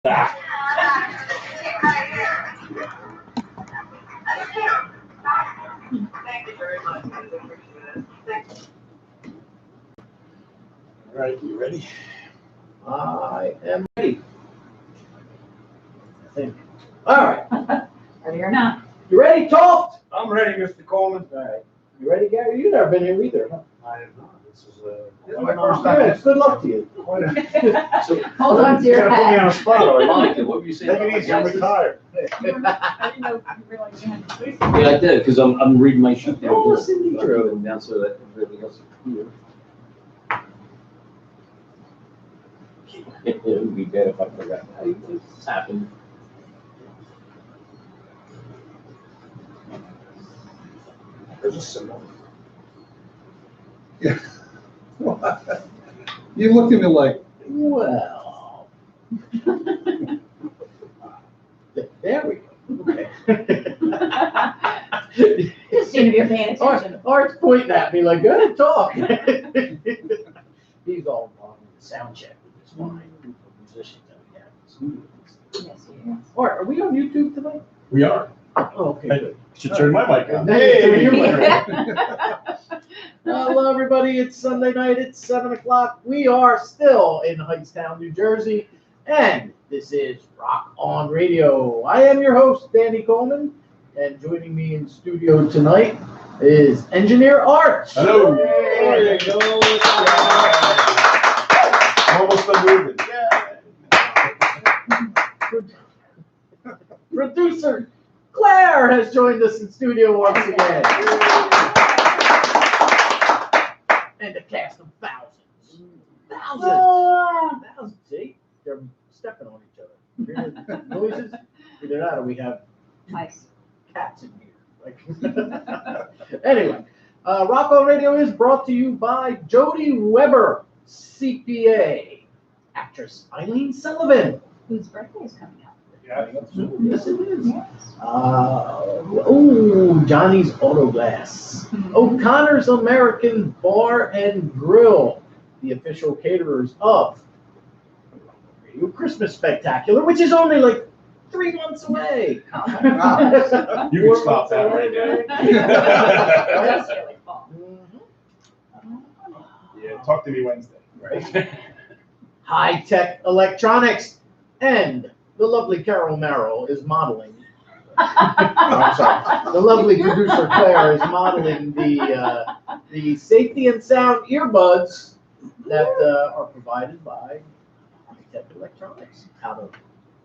Ah. Thank you very much. I appreciate it. Thank you. All right, you ready? I am ready. I think. All right. Ready or not? You ready, Toft? I'm ready, Mr. Coleman. All right. You ready, Gary? You've never been here either, huh? I am not. This is My first time. Good luck to you. So, Hold on to you your gotta put me on hat. the spot, or Monica, what were you saying? Take it easy, I'm retired. I didn't know you realized you had to say Yeah, I did, because I'm reading my sheet. Oh, Cindy. I put them down so that everybody else can hear. It would be bad if I forgot. It's happened. There's a symbol. Yeah. You looked at me like, Well. There we go. Okay. Just seem to be paying attention. Art's pointing at me like, go ahead, talk. He's all on the sound check with his fine group of musicians that we have in the studio. Yes, yes. Art, are we on YouTube tonight? We are. Oh, okay, Hey. good. Should turn my mic on. Hey, you're Yeah. Hello, everybody. It's Sunday night. It's 7 o'clock. We are still in Hightstown, New Jersey, and this is Rock On Radio. I am your host, Danny Coleman, and joining me in studio tonight is Engineer Art. Hello. There you go. I'm almost done moving. Producer Claire has joined us in studio once again. And a cast of thousands. Thousands. See? They're stepping on each other. Hear the noises? Either that or we have Nice. cats in here. Like, anyway, Rock On Radio is brought to you by Jody Weber, CPA. Actress Eileen Sullivan. Whose birthday is coming up? Yeah. Yes, it is. Yes. Johnny's Auto Glass. O'Connor's American Bar and Grill, the official caterers of Radio Christmas Spectacular, which is only like 3 months away. Oh, You can stop that right now. that's really fall. Yeah, talk to me Wednesday. Right. High Tech Electronics and the lovely Carol Merrill is modeling. I'm sorry. The lovely producer Claire is modeling the safety and sound earbuds that are provided by High Tech Electronics out of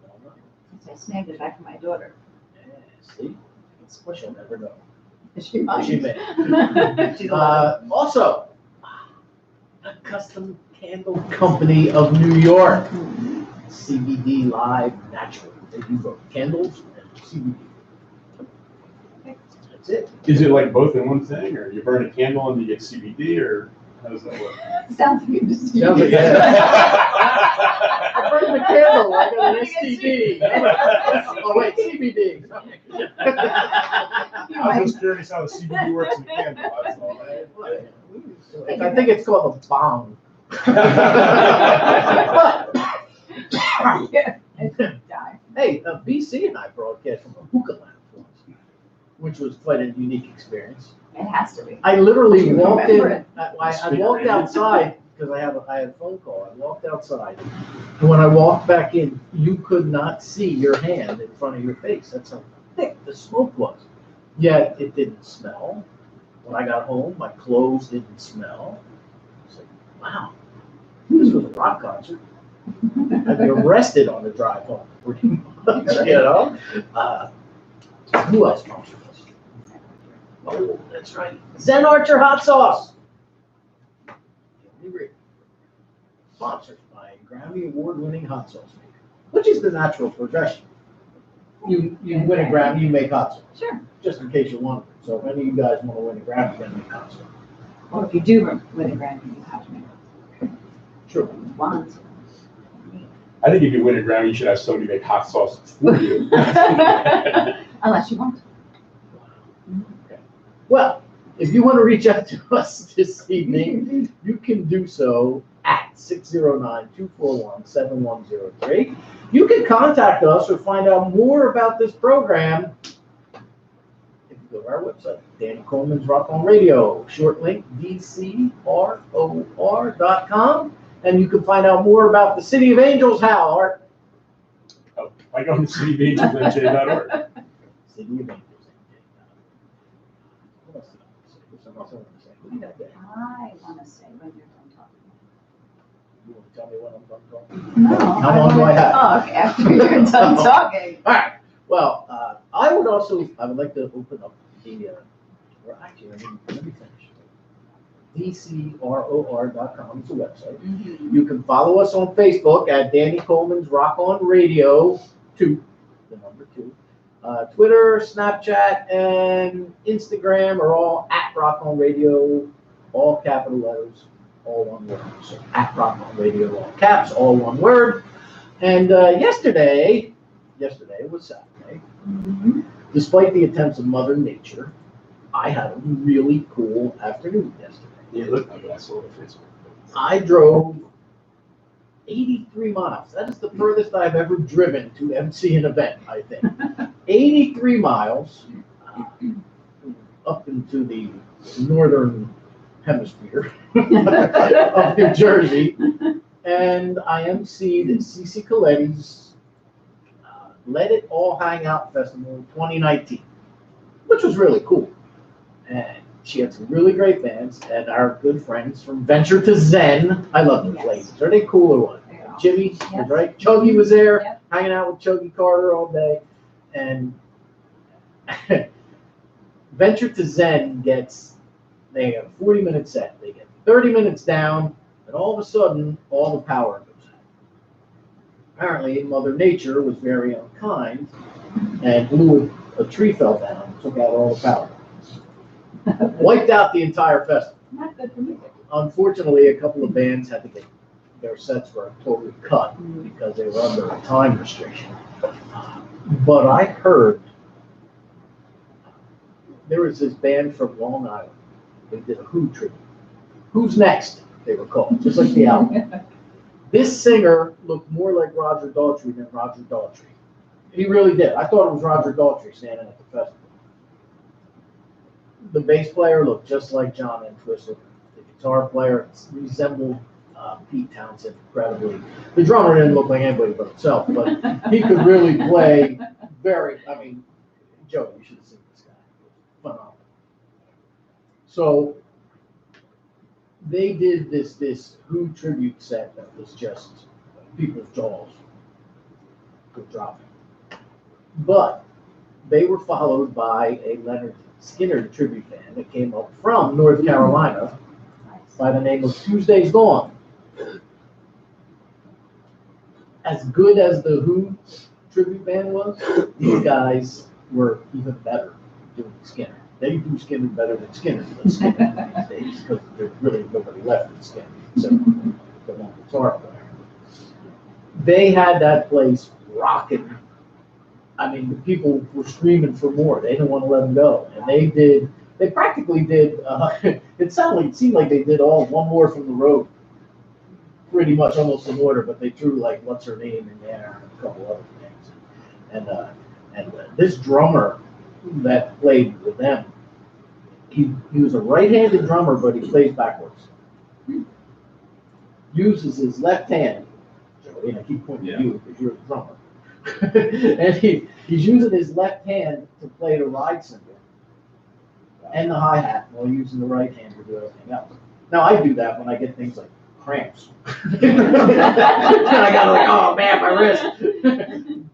Walnut. I snagged it back from my daughter. Yeah, see, she'll never know. She might. She may. She's alive. Also, the Custom Candle Company of New York, CBD Live Natural. They do both candles and CBD. That's it. Is it like both in one thing, or you burn a candle and you get CBD, or how does that work? Sounds like you just. Sounds like I burned the candle. I got an STD. Oh wait, CBD. I was just curious how the CBD works in a candle, that's all. I think it's called a bong. Yeah, I could die. Hey, BC and I broadcast from a hookah lounge once, which was quite a unique experience. It has to be. I literally You walked remember in. it. I walked outside because I had a phone call. I walked outside, and when I walked back in, you could not see your hand in front of your face. That's how thick the smoke was. Yet it didn't smell. When I got home, my clothes didn't smell. I was like, wow, this was a rock concert. I'd be arrested on the drive home, pretty much, you know? Who else sponsored us? Oh, that's right. Zen Archer Hot Sauce. Sponsored by Grammy Award-winning hot sauce maker, which is the natural progression. You win a Grammy, you make hot sauce, Sure. just in case you want it. So if any of you guys want to win a Grammy, then make hot sauce. Well, if you do win a Grammy, you have to make Sure. it once. I think if you win a Grammy, you should have somebody make hot sauce for you. Unless you want to. Okay. Well, If you want to reach out to us this evening, you can do so at 609-241-7103. You can contact us or find out more about this program if you go to our website, Danny Coleman's Rock on Radio, short link, DCROR.com. And you can find out more about the City of Angels, how, Art? Oh, I go to cityofangelsnj.org. City of Angels. What else did I say? There's something else I want to say. What do you got there? I want to say when you're done talking. You want to tell me when I'm done talking? No. How long do I have? Talk after you're done talking. All right. Well, I would like to open up or actually, let me finish. DCROR.com is the website. Mhm. You can follow us on Facebook at Danny Coleman's Rock on Radio 2, the number 2. Twitter, Snapchat, and Instagram are all at Rock on Radio, all capital letters, all one word. So at Rock on Radio, all caps, all one word. And yesterday was Saturday. Mhm. Despite the attempts of Mother Nature, I had a really cool afternoon yesterday. Yeah, look, I saw the Facebook. I drove 83 miles. That is the furthest I've ever driven to MC an event, I think. 83 miles up into the northern hemisphere of New Jersey. And I emceed CeCe Coletti's Let It All Hang Out Festival 2019, which was really cool. And she had some really great bands, and our good friends from Venture to Zen. I love those Yes. ladies. Are they cool or what? They are. Jimmy was Yep. right. Chuggy was there, Yep. hanging out with Chuggy Carter all day. And Venture to Zen they have a 40-minute set. They get 30 minutes down, and all of a sudden, all the power goes out. Apparently, Mother Nature was very unkind and a tree fell down and took out all the power. Wiped out the entire festival. Not good for music. Unfortunately, a couple of bands had to get their sets were totally cut because they were under a time restriction. But I heard there was this band from Long Island. They did a Who tribute. Who's Next? They were called, just like the album. This singer looked more like Roger Daltrey than Roger Daltrey. He really did. I thought it was Roger Daltrey standing at the festival. The bass player looked just like John Entwistle. The guitar player resembled Pete Townsend incredibly. The drummer didn't look like anybody but himself, but he could really play Joe, you should have seen this guy. Phenomenal. So they did this Who tribute set that was just people's jaws were dropping. But they were followed by a Leonard Skinner tribute band that came up from North Carolina by the name of Tuesday's Dawn. As good as the Who tribute band was, these guys were even better doing Skinner. They do Skinner better than Skinner does Skinner these days because there's really nobody left in Skinner except the one guitar player. They had that place rocking. I mean, the people were screaming for more. They didn't want to let them go. And they practically did, it seemed like they did all One More from the Road, pretty much almost in order, but they threw like What's Her Name in there and a couple other things. And this drummer that played with them, he was a right-handed drummer, but he plays backwards. Uses his left hand, I keep pointing at you because you're a drummer. And he's using his left hand to play the ride cymbal and the hi-hat while using the right hand to do everything else. Now, I do that when I get things like cramps. And I gotta oh man, my wrist.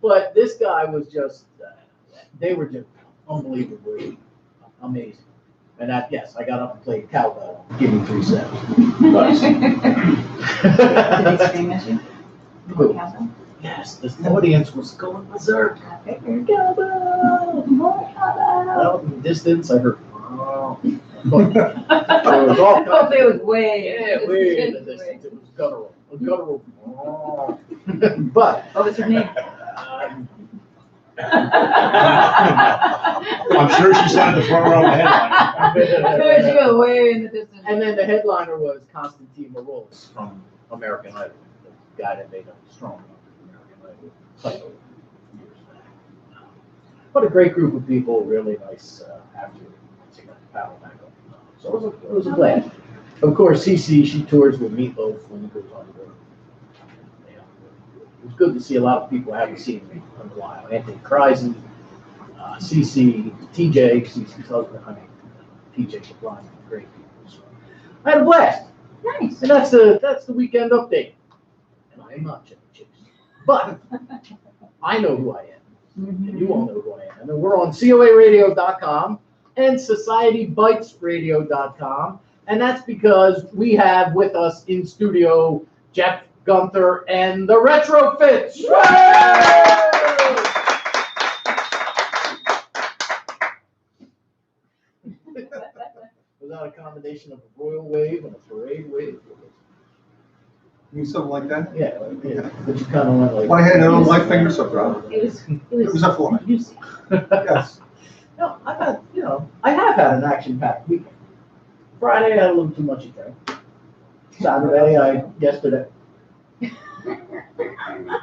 But this guy was just, they were just unbelievably amazing. And I got up and played cowbell. Give me 3 seconds. Did they scream at you? Who? Cowbell? Yes, the audience was going berserk. I figured. Cowbell! More cowbell. Well, in the distance, I heard, oh. But it was all kinds Hopefully it was way. way in the distance. It was guttural. A guttural. Oh. But What was her name? I'm sure she sat at the front row of the headline. Could you go way in the distance? And then the headliner was Constantine Maroulis from American Idol, the guy that made a strong American Idol title years back. But a great group of people, really nice after to paddle back up. So it was a blast. Of course, CC, she tours with Meatloaf when he goes on the road. Yeah. It was good to see a lot of people I haven't seen in a while. Anthony Kreisen, CC, TJ, CC's husband, TJ Kaplan, great people. So I had a blast. Nice. And that's the weekend update. And I am not Chevy Chase. But I know who I am. And you all know who I am. And we're on COARadio.com and SocietyBitesRadio.com. And that's because we have with us in studio Jeff Gunther and the Retrofits. Was that a combination of a royal wave and a parade wave? You mean something like that? Yeah, yeah. But you kind of went like. My hand on my finger so proud. It was It was a fly. Yes. No, I have had an action-packed weekend. Friday, I had a little too much to drink. Saturday, yesterday.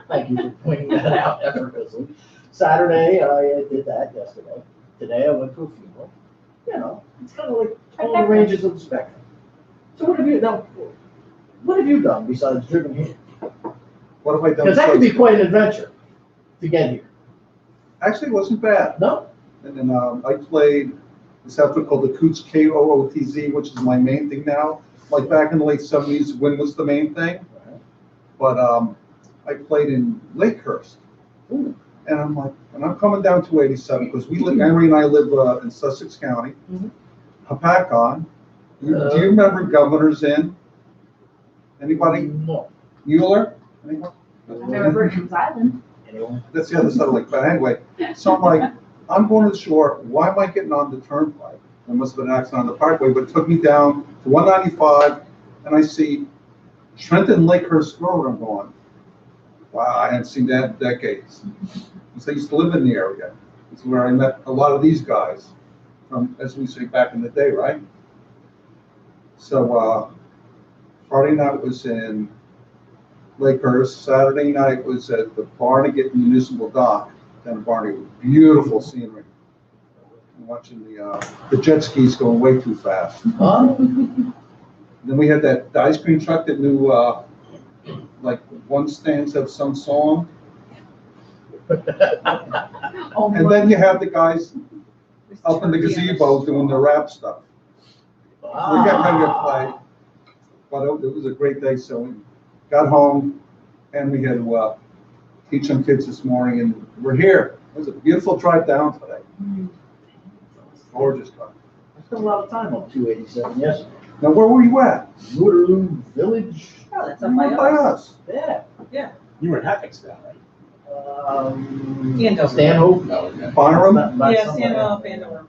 Thank you for pointing that out effortlessly. Saturday, I did that yesterday. Today, I went to a funeral. It's kind of like all the ranges of the spectrum. So what have you done besides driven here? What have I done? Because that could be quite an adventure to get here. Actually, it wasn't bad. No? And then I played this outfit called the Coots, KOOTZ, which is my main thing now. Like back in the late 70s, Win was the main thing. But I played in Lakehurst. Ooh. And I'm like, and I'm coming down to 87 because Henry and I live in Sussex County. Mhm. Hapakon. Do you remember Governor's Inn? Anybody? No. Mueller? Anyone? I've never heard of Island. Anyone? That's the other side of Lake. But anyway, so I'm like, I'm going to the shore. Why am I getting on the turnpike? There must have been an accident on the parkway, but it took me down to 195, and I see Trenton Lakehurst Road. I'm going, wow, I hadn't seen that in decades. Because I used to live in the area. It's where I met a lot of these guys from, as we say, back in the day, right? So Friday night was in Lakehurst. Saturday night was at the Barnegat Municipal Dock down in Barnegat. Beautiful scenery. I'm watching the jet skis going way too fast. Then we had that ice cream truck that knew like one stanza of some song. And then you have the guys up in the gazebo doing the rap stuff. We got kind of play, but it was a great day. So we got home and we had to teach some kids this morning, and we're here. It was a beautiful drive down today. Gorgeous drive. I spent a lot of time on 287 yesterday. Now, where were you at? Waterloo Village. Oh, that's You up by were by us. us. Yeah. You were in Hackettstown, right? Andover. Stanhope. No, okay. Barnum? Yeah, Stanhope, Andover.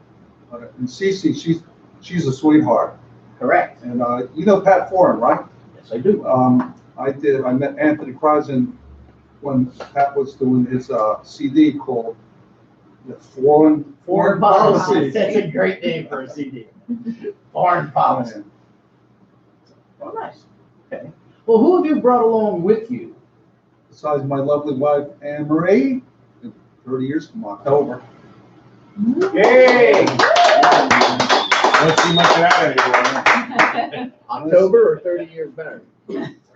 And Cece, she's a sweetheart. Correct. And you know Pat Foran, right? Yes, I do. I met Anthony Kreisen when Pat was doing his CD called the Foreign Policy. That's a great name for a CD. Foreign Policy. Oh, nice. Okay. Well, who have you brought along with you? Besides my lovely wife, Anne Marie, 30 years from October. Yay! Don't see much of that anymore. October or 30 years married?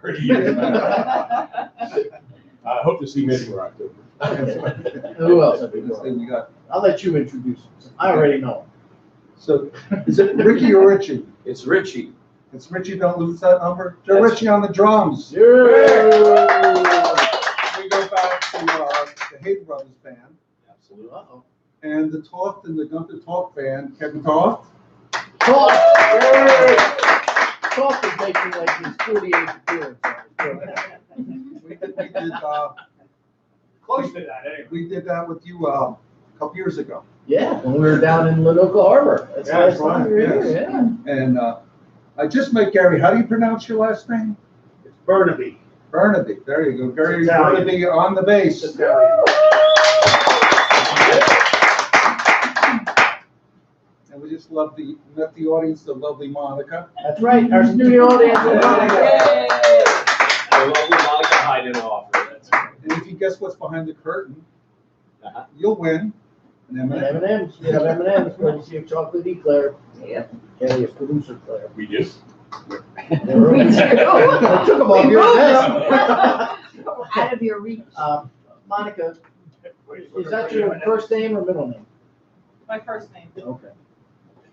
30 years. I hope to see many more October. Who else have we got? We got, I'll let you introduce him. I already know him. so is it Ricky or Richie? It's Richie. It's Richie, don't lose that number. Joe Richie on the drums. Yeah. We go back to the Hayden Brothers band Absolutely. Uh-oh. and the Toft and the Gunther Toft band, Kevin Toft. Talk is making like his 48th appearance on this program. We did Close to that, anyway. we did that with you a couple years ago. Yeah, when we were down in Lenoka Harbor. That's the Yeah, last that's time we were right, here, yeah. And I just met Gary. How do you pronounce your last name? It's Burnaby. Burnaby. There you go. Gary Italian. Burnaby on the bass. Italian. met the audience, the lovely Monica. That's right, our studio audience is Monica. The lovely Monica Hyden offer, that's right. And if you guess what's behind the curtain, Uh-huh. you'll win an And M&M. M&M's, you have M&M's, courtesy of Chocolate Eclair. Yeah. Kelly is producer Claire. We do. They were- We do. I took them off We your moved desk. Out of your reach. Monica, is that your first name or middle name? My first name. Okay.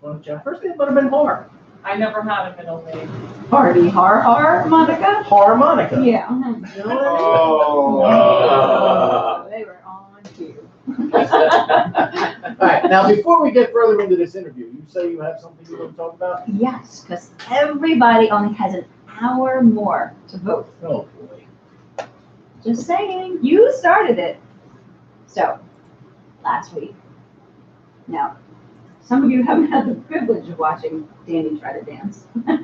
Why don't you- First name would have been Har. I never had a middle name. Party har, Monica? Harmonica. Yeah. You know what I mean? Oh. They were on cue. All right, now before we get further into this interview, you say you have something you want to talk about? Yes, because everybody only has an hour more to vote. Oh, boy. Just saying, you started it. So, last week. Now, some of you haven't had the privilege of watching Danny try to dance. We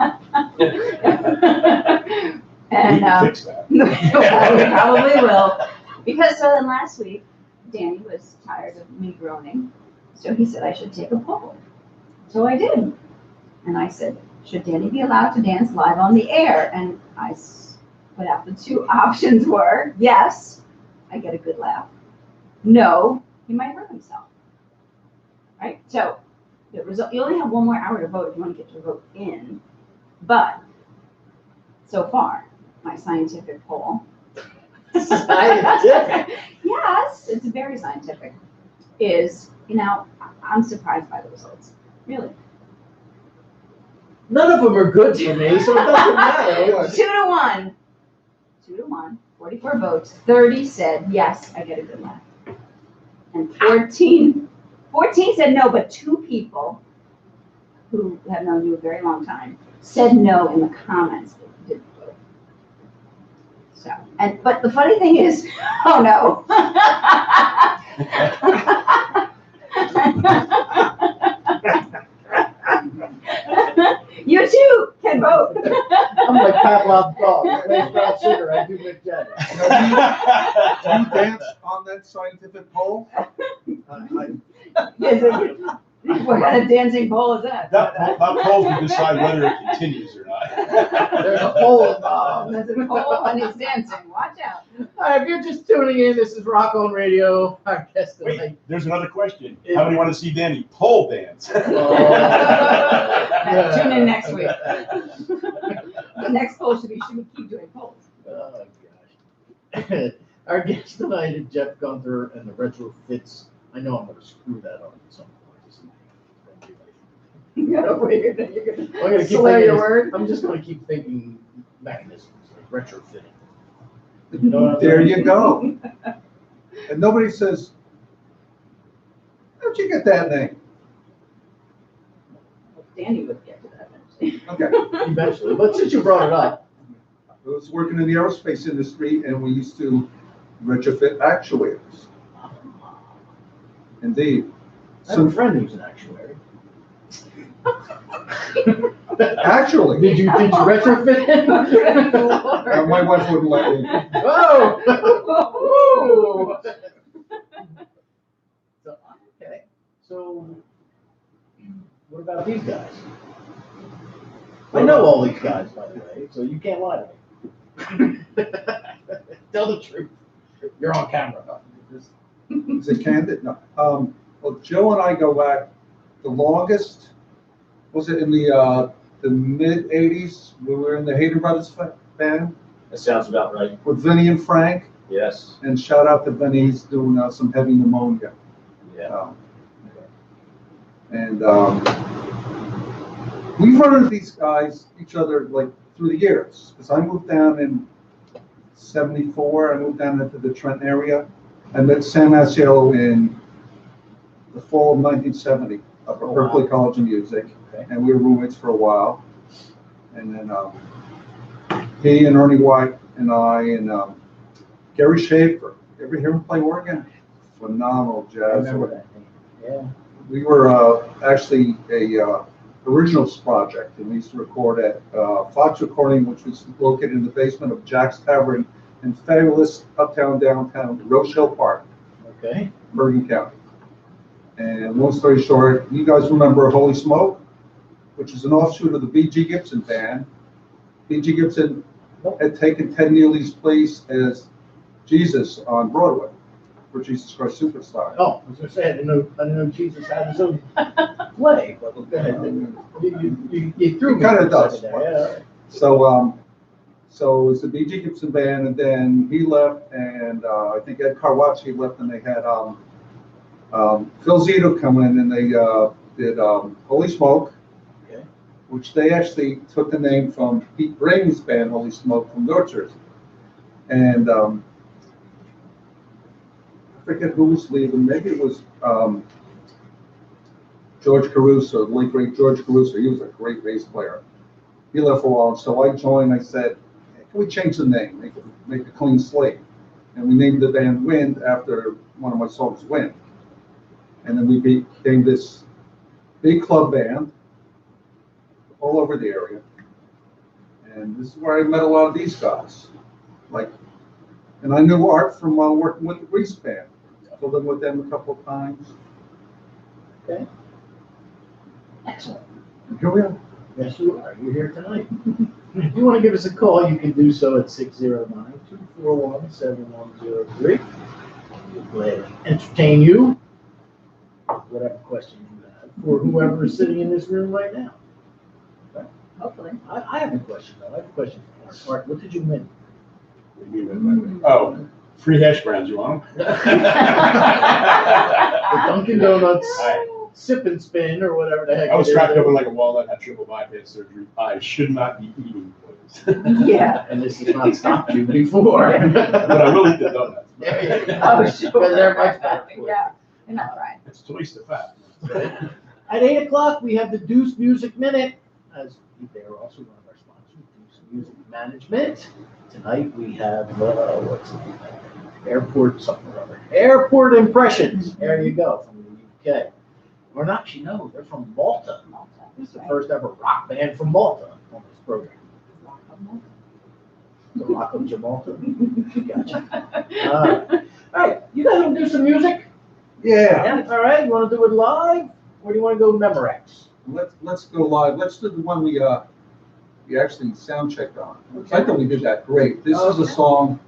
And, can fix that. we probably will. Because last week, Danny was tired of me groaning. So he said I should take a poll. So I did. And I said, should Danny be allowed to dance live on the air? And I put out the two options were, yes, I get a good laugh. No, he might hurt himself. Right? So the result, you only have 1 more hour to vote if you want to get your vote in. But so far, my scientific poll. Scientific? Yes, it's very scientific. Is, I'm surprised by the results. Really. None of them are good for me, so it doesn't matter. 2-1. 2-1. 44 votes. 30 said, yes, I get a good laugh. And 14 said no, but 2 people who have known you a very long time said no in the comments. Didn't vote. So, but the funny thing is, oh no. You too can vote. I'm like Pavlov's dog. Plays brown sugar, I do Mick Jagger. Do you dance on that scientific poll? What kind of dancing bowl is that? That poll can decide whether it continues or not. There's a poll involved. There's a bowl and he's dancing. Watch out. All right, if you're just tuning in, this is Rock On Radio. Our guest tonight. Wait, there's another question. How many want to see Danny pole dance? Yeah. Tune in next week. The next poll should we keep doing polls. Oh, gosh. Our guest tonight is Jeff Gunther and the Retrofits. I know I'm going to screw that up at some point. You're gonna I'm gonna keep slur thinking your this- word. I'm just going to keep thinking mechanisms, like retrofitting. You know what I'm There saying? you go. And nobody says, how'd you get that name? Danny would get to that eventually. Okay. Eventually, but since you brought it up, I was working in the aerospace industry and we used to retrofit actuators. Indeed. I have a So friend who's an actuary. actually, Did you retrofit him? my wife wouldn't let me. Oh! So, okay, so what about these guys? I know all these guys, by the way, so you can't lie to me. Tell the truth. You're on camera. Is it candid? No. Well, Joe and I go back the longest, was it in the mid 80s? We were in the Hayden Brothers band That sounds about right. with Vinny and Frank. Yes. And shout out to Vinny, he's doing some heavy pneumonia. Yeah. And we've run into these guys, each other, like through the years. Because I moved down in '74, I moved down into the Trenton area. I met Sam Asiello in the fall of 1970 up at Berkeley College of Music. Okay. And we were roommates for a while. And then he and Ernie White and I and Gary Schaefer. Ever hear him play organ? Phenomenal I jazz. remember that name. Yeah. We were actually a originals project, and we used to record at Fox Recording, which was located in the basement of Jack's Tavern in fabulous uptown, downtown Roche Hill Park, Okay. Bergen County. And long story short, you guys remember Holy Smoke, which is an offshoot of the B.G. Gibson band. B.G. Gibson had taken Ted Neely's place as Jesus on Broadway for Jesus Christ Superstar. Oh, I was gonna say, I didn't know Jesus had his own play, but go ahead. You threw He me. kinda for a does, second there, So it was the B.G. Gibson band, and then he left, and I think Ed Carwacci left, and they had Phil Zito come in, and they did Holy Smoke, Okay. which they actually took the name from Pete Brady's band, Holy Smoke, from North Jersey. And I forget who was leaving, maybe it was George Caruso, the late great George Caruso. He was a great bass player. He left for a while, so I joined. I said, hey, can we change the name, make a clean slate? And we named the band Wind after one of my songs, Wind. And then we became this big club band all over the area. And this is where I met a lot of these guys. And I knew Art from working with the Grease band. Filled in with them a couple of times. Okay. Excellent. And here we are. Yes, you are. You're here tonight. If you want to give us a call, you can do so at 609-241-7103. We'll gladly entertain you, whatever question you have, for whoever is sitting in this room right now. Hopefully. I have a question, though. I have a question. Art, what did you win? Oh, free hash browns, you want them? The Dunkin' Donuts I sip and spin, or whatever the heck. I was it is. strapped open like a walnut, had triple bypass surgery. I should not be eating those. Yeah. And this has not stopped you before. But I will eat the donuts. Oh, sure. Because they're much better for you. Yeah, you're not right. It's twice the fat. At 8 o'clock, we have the Deuce Music Minute, as they are also one of our sponsors, Deuce Music Management. Tonight, we have, what's the name? Airport something or other. Airport Impressions. There you go, from the UK. Or not, you know, they're from Malta. This is the first ever rock band from Malta on this program. The Rock of Jamalta. Gotcha. All right, you guys want to do some music? Yeah. All right, you want to do it live, or do you want to go Memorex? Let's go live. Let's do the one we actually sound checked on. I thought we did that great. This is a song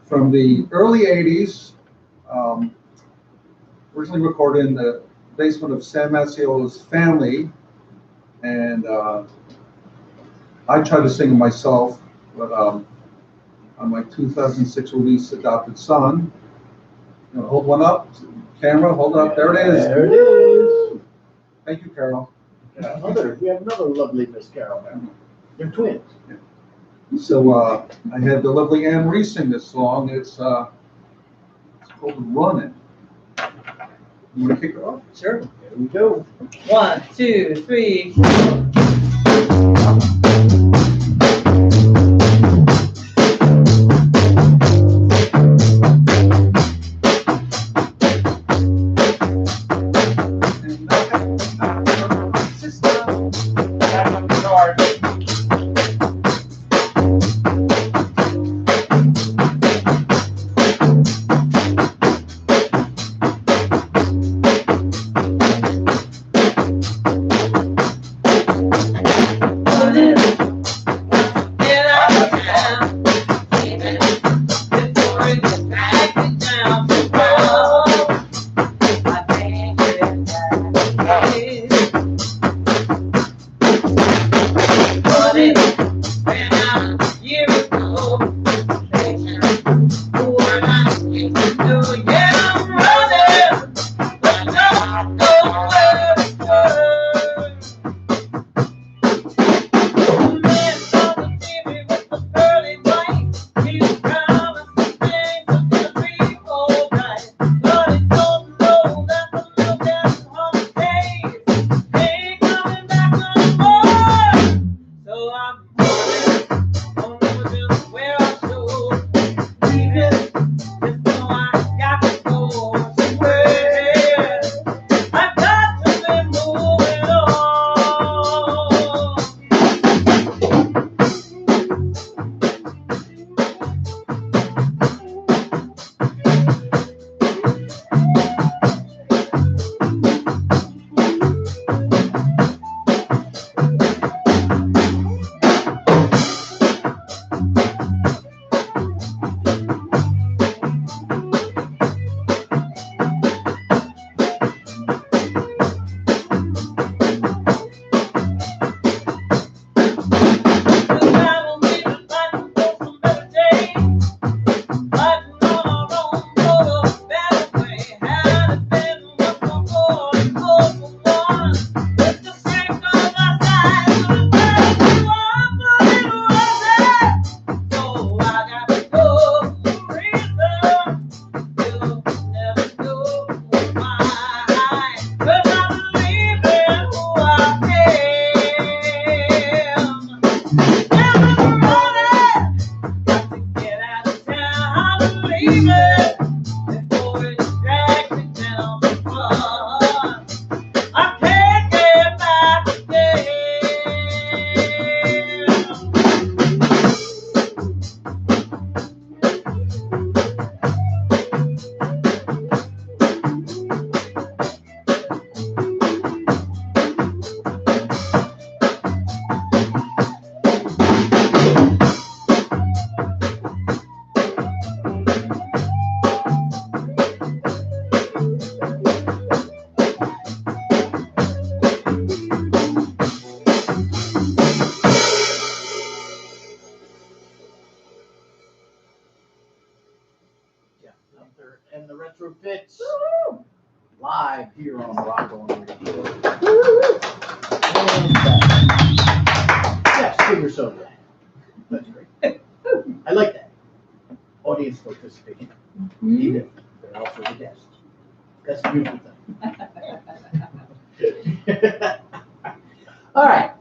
from the early '80s, originally recorded in the basement of San Mazzio's family, and I tried to sing it myself, but on my 2006 release, Adopted Son. You know, hold one up, camera, hold it up. There it is. There it is. Thank you, Carol. We have another lovely Miss Carol now. They're twins. So I had the lovely Anne Marie sing this song. It's called Runnin'. You want to kick it off? Sure. There we go. 1, 2, 3. Retrofits live here on Rock On Radio. Yes, figure so glad. That's great. I like that. Audience participation. Need it. They're also the guests. That's a beautiful thing. All right.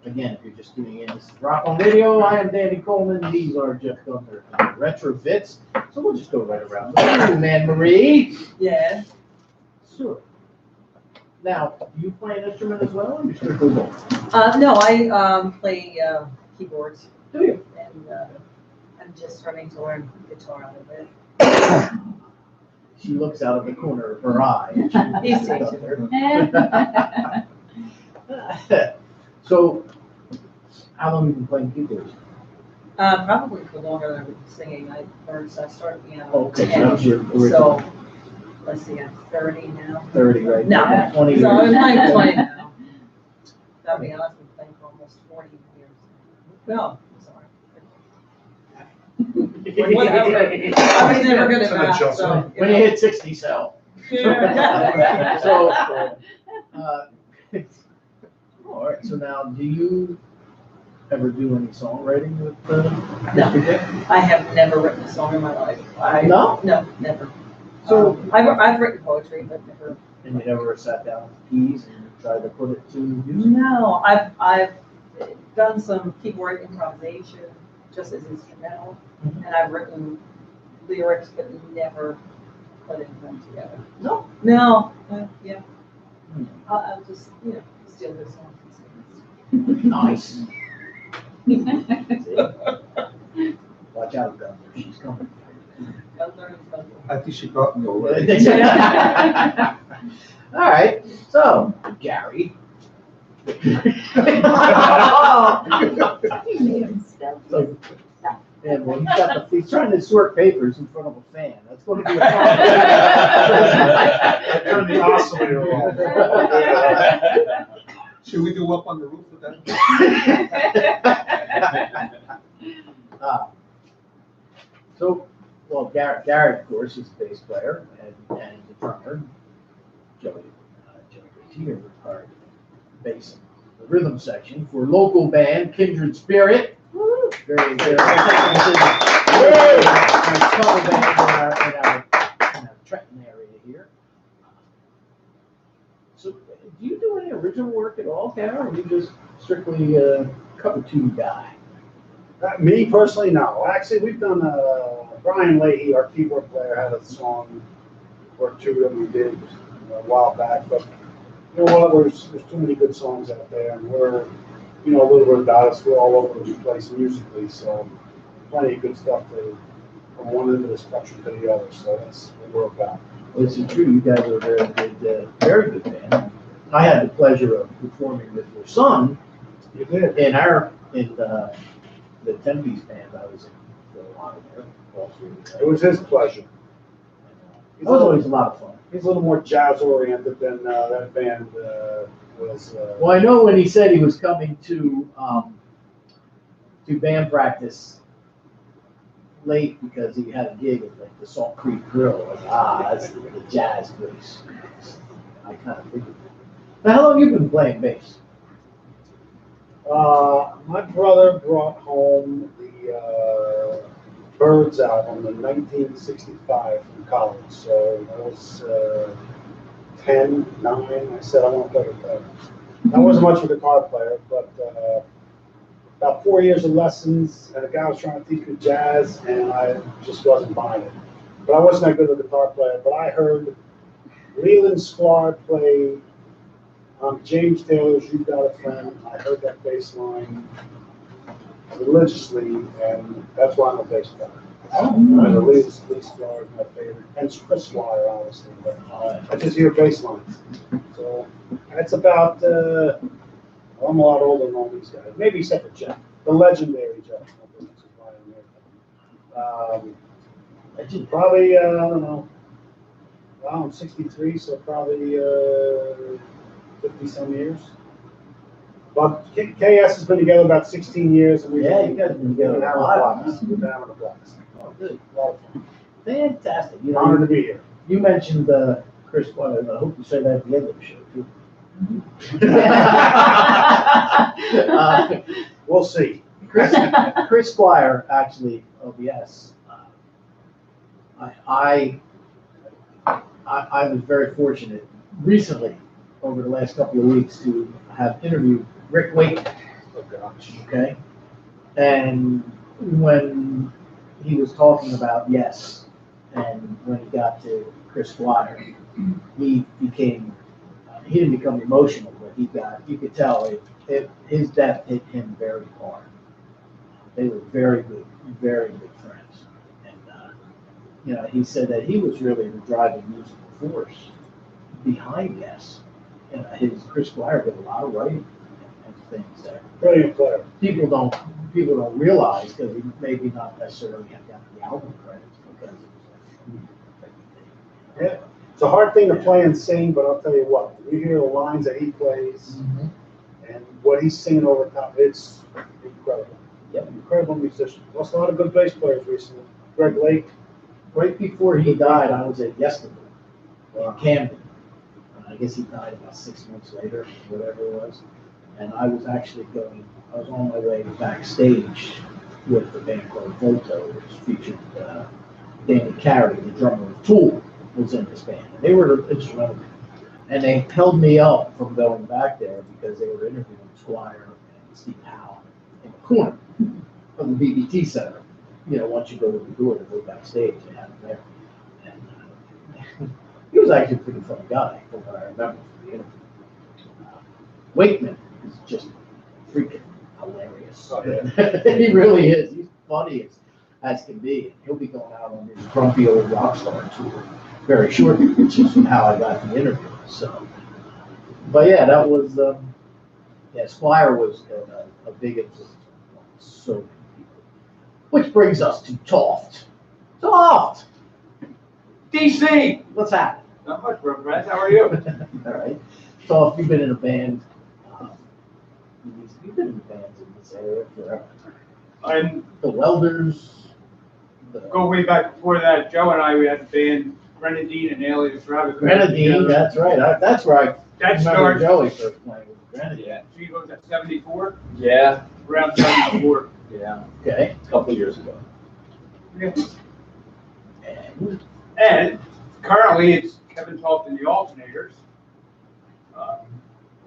Again, if you're just tuning in, this is Rock On Radio. I am Danny Coleman. These are Jeff Gunther and Retrofits. So we'll just go right around the room, Anne Marie. Yeah. Sure. Now, do you play an instrument as well, or you strictly vocal? No, I play keyboards. Do you? And I'm just starting to learn guitar a little bit. She looks out of the corner of her eye. He's teaching her. So, how long have you been playing keyboards? Probably for longer than I've been singing. I started piano. Okay, so at that was 10. your original. So, let's see, I'm 30 now. 30 right No, now. 20 so I'm years. playing 20 now. I'll be honest, I've been playing for almost 40 years. No, I'm sorry. Whatever. I was never good at math, so. When you hit 60, sell. Yeah. So, all right, so now, do you ever do any songwriting with No. Mr. Dick? I have never written a song in my life. No? No, never. So- I've written poetry, but never. And you never sat down with keys and tried to put it to music? No, I've done some keyboard improvisation just as instrumental, Mhm. and I've written lyrics, but never put them together. No. No, yeah. Hmm. I'll just, steal this song and sing Nice. Watch out, Gunther, she's coming. it. I'll learn something. I think she got me already. All right, so, Gary. So, and well, he's trying to sort papers in front of a fan. That's going to be a Turn the oscillator off. Should we do up on the roof with that? So, well, Garrett, of course, is a bass player and the drummer. Joey Gatier are bass in the rhythm section for local band Kindred Spirit. Very, very nice cover band in our Trenton area here. So, do you do any original work at all, Garrett, or are you just strictly a cover tune guy? Me personally, no. Actually, we've done, Brian Leahy, our keyboard player, had a song or two that we did a while back, but you know what, there's too many good songs out there, and we're, a little bit about us, we're all over the place musically, so plenty of good stuff from one end of the spectrum to the other, so that's what we're about. Well, it's true, you guys are a very good band. I had the pleasure of performing with your son You did. in the Tempe's band I was in for a while there. It was his pleasure. It was always a lot of fun. He's a little more jazz oriented than that band was. Well, I know when he said he was coming to band practice late because he had a gig at like the Salt Creek Grill. Like, that's the jazz place. I kind of figured that. Now, how long have you been playing bass? My brother brought home the Birds album in 1965 from college. So I was 10, 9. I said I want to play guitar. I wasn't much of a guitar player, but about 4 years of lessons, and a guy was trying to teach me jazz, and I just wasn't buying it. But I wasn't that good of a guitar player. But I heard Leland Sklar play James Taylor's "You've Got a Friend." I heard that bass line religiously, and that's why I'm a bass player. Leland Sklar is my favorite, and Chris Squire, obviously. But I just hear bass lines. So that's about. I'm a lot older than all these guys, maybe except for Jeff, the legendary Jeff. Probably I don't know. Well, I'm 63, so probably 50 some years. But KS has been together about 16 years, and we've You guys have been together a having a lot. blast. We've been having a blast. Oh, good. A lot of fun. Fantastic. Honored to be here. You mentioned Chris Squire. I hope you say that at the end of the show too. We'll see. Chris Squire, actually, OBS. I was very fortunate recently, over the last couple of weeks, to have interviewed Rick Wakeman. Oh, gosh. Okay? And when he was talking about Yes, and when he got to Chris Squire, he became, he didn't become emotional, but you could tell his death hit him very hard. They were very good friends. And, he said that he was really the driving musical force behind Yes. Chris Squire did a lot of writing and things that Brilliant player. people don't realize, because he maybe not necessarily have got the album credits because Yeah. It's a hard thing to play and sing, but I'll tell you what, you hear the lines that he plays and what he's singing over top, it's incredible. Yep. Incredible musician. Lost a lot of good bass players recently. Greg Lake. Right before he died, I was at Yesterday in Camden. I guess he died about 6 months later, whatever it was. And I was actually on my way backstage with the band called Volto, which featured Danny Carey, the drummer of Tool, was in this band. And they were instrumental. And they held me up from going back there because they were interviewing Squire and Steve Howe in the corner of the BBT Center. Once you go to the door to go backstage, they had him there. And he was actually a pretty funny guy, from what I remember from the interview. Wakeman is just freaking hilarious. He really is. He's funny as can be. He'll be going out on his grumpy old rock star tour very shortly, which is how I got the interview. So, but yeah, that was Squire was a big influence on so many people. Which brings us to Toft. Toft! DC! What's happening? Not much, Brett. How are you? All right. Toft, you've been in a band. You've been in bands in this area forever. I'm The Welders. go way back before that. Joe and I, we had the band Grenadine and Alias Rabbit. Grenadine, that's right. That's where I That remember started. Joey first playing with Grenadine. Yeah. She goes at 74, Yeah. Around 74. Yeah. Okay. A couple years ago. Yeah. And And currently it's Kevin Toft and the Alternators.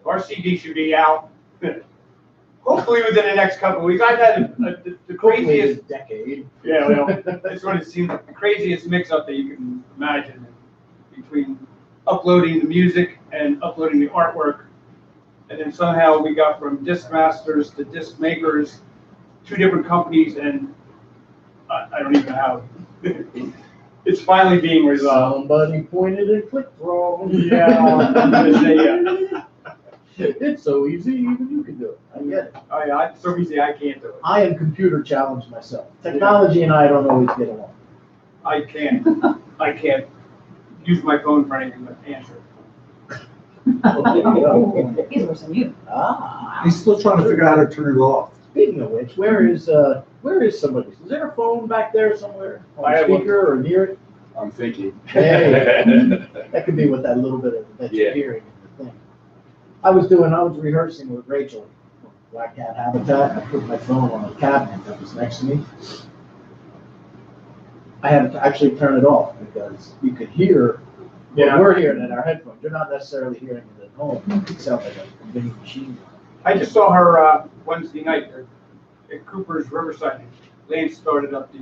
Our CD should be out hopefully within the next couple of weeks. I've had the hopefully craziest, this decade. yeah, well, that's what it seems like, the craziest mix-up that you can imagine between uploading the music and uploading the artwork. And then somehow we got from disc masters to disc makers, 2 different companies, and I don't even know how. It's finally being resolved. Somebody pointed and clicked wrong. Yeah, I'm gonna say, yeah. It's so easy, even you can do it. I get it. Oh, yeah, it's so easy, I can't do it. I am computer challenged myself. Technology and I don't always get along. I can't use my phone for anything but answer. He's worse than you. Ah. He's still trying to figure out how to turn it off. Speaking of which, where is somebody? Is there a phone back there somewhere? On I a have one. speaker or near it? I'm thinking. Hey. That could be with that little bit of that you're Yeah. hearing in the thing. I was rehearsing with Rachel, Black Cat Habitat. I put my phone on a cabinet that was next to me. I had to actually turn it off because you could hear what Yeah. we're hearing in our headphones. You're not necessarily hearing it at home. It sounds like a vending machine. I just saw her Wednesday night at Cooper's Riverside. Lance started up the,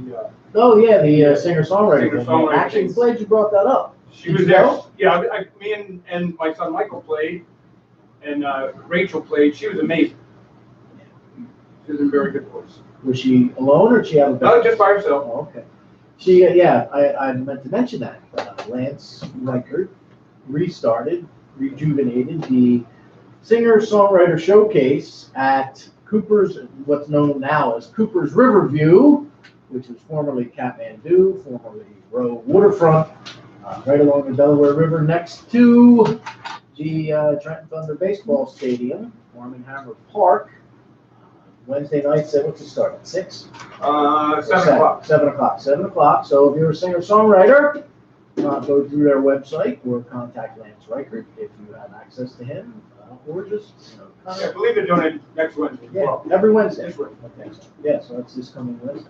Oh, yeah, the singer-songwriter. Singer-songwriter Actually, I'm thing. glad you brought that up. she Did was you there. go? Yeah, me and my son Michael played, and Rachel played. She was amazing. She was in very good voice. Was she alone or did she have a band? Oh, just by herself. Oh, okay. She, I meant to mention that. Lance Reichert rejuvenated the singer-songwriter showcase at Cooper's, what's known now as Cooper's Riverview, which was formerly Kathmandu, formerly Row Waterfront, right along the Delaware River next to the Trenton Thunder Baseball Stadium, Arm & Hammer Park. Wednesday night, what's it start at 6? 7 o'clock. 7 o'clock. 7 o'clock. So if you're a singer-songwriter, go through their website or contact Lance Reichert if you have access to him, or just, I believe they're doing it next Wednesday as yeah, well. every Wednesday. This Wednesday. Okay, so, yeah, so that's this coming Wednesday.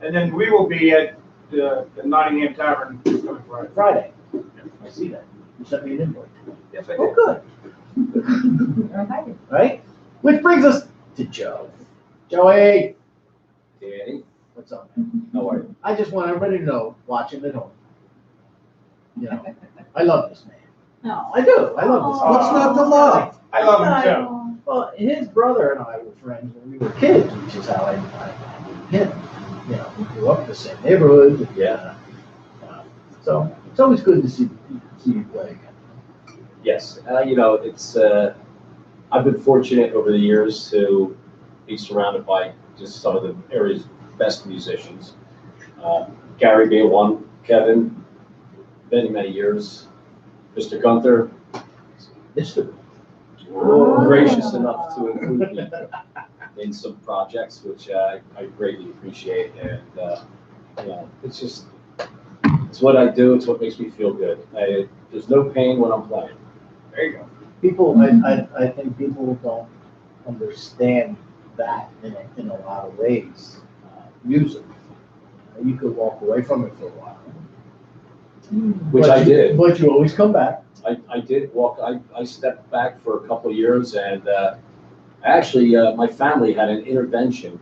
And then we will be at the Nottingham Tavern this coming Friday. Friday. I see that. You sent me an invoice. Yes, I Oh, did. good. You're invited. Right? Which brings us to Joe. Joey, Danny, what's up, man? how are you? I just want everybody to know, watching at home. I love this man. No. I do. I love this man. What's not to love? I love him too. Well, his brother and I were friends when we were kids, which is how I met him. We grew up in the same neighborhood. Yeah. So it's always good to see you play again. Yes, it's, I've been fortunate over the years to be surrounded by just some of the area's best musicians. Gary being one, Kevin, many, many years. Mr. Gunther, Mr. gracious enough to include me in some projects, which I greatly appreciate. And, it's just, it's what I do. It's what makes me feel good. There's no pain when I'm playing. There you go. People, I think people don't understand that in a lot of ways. Music, you could walk away from it for a while. Which I did. But you always come back. I did walk, I stepped back for a couple of years, and actually, my family had an intervention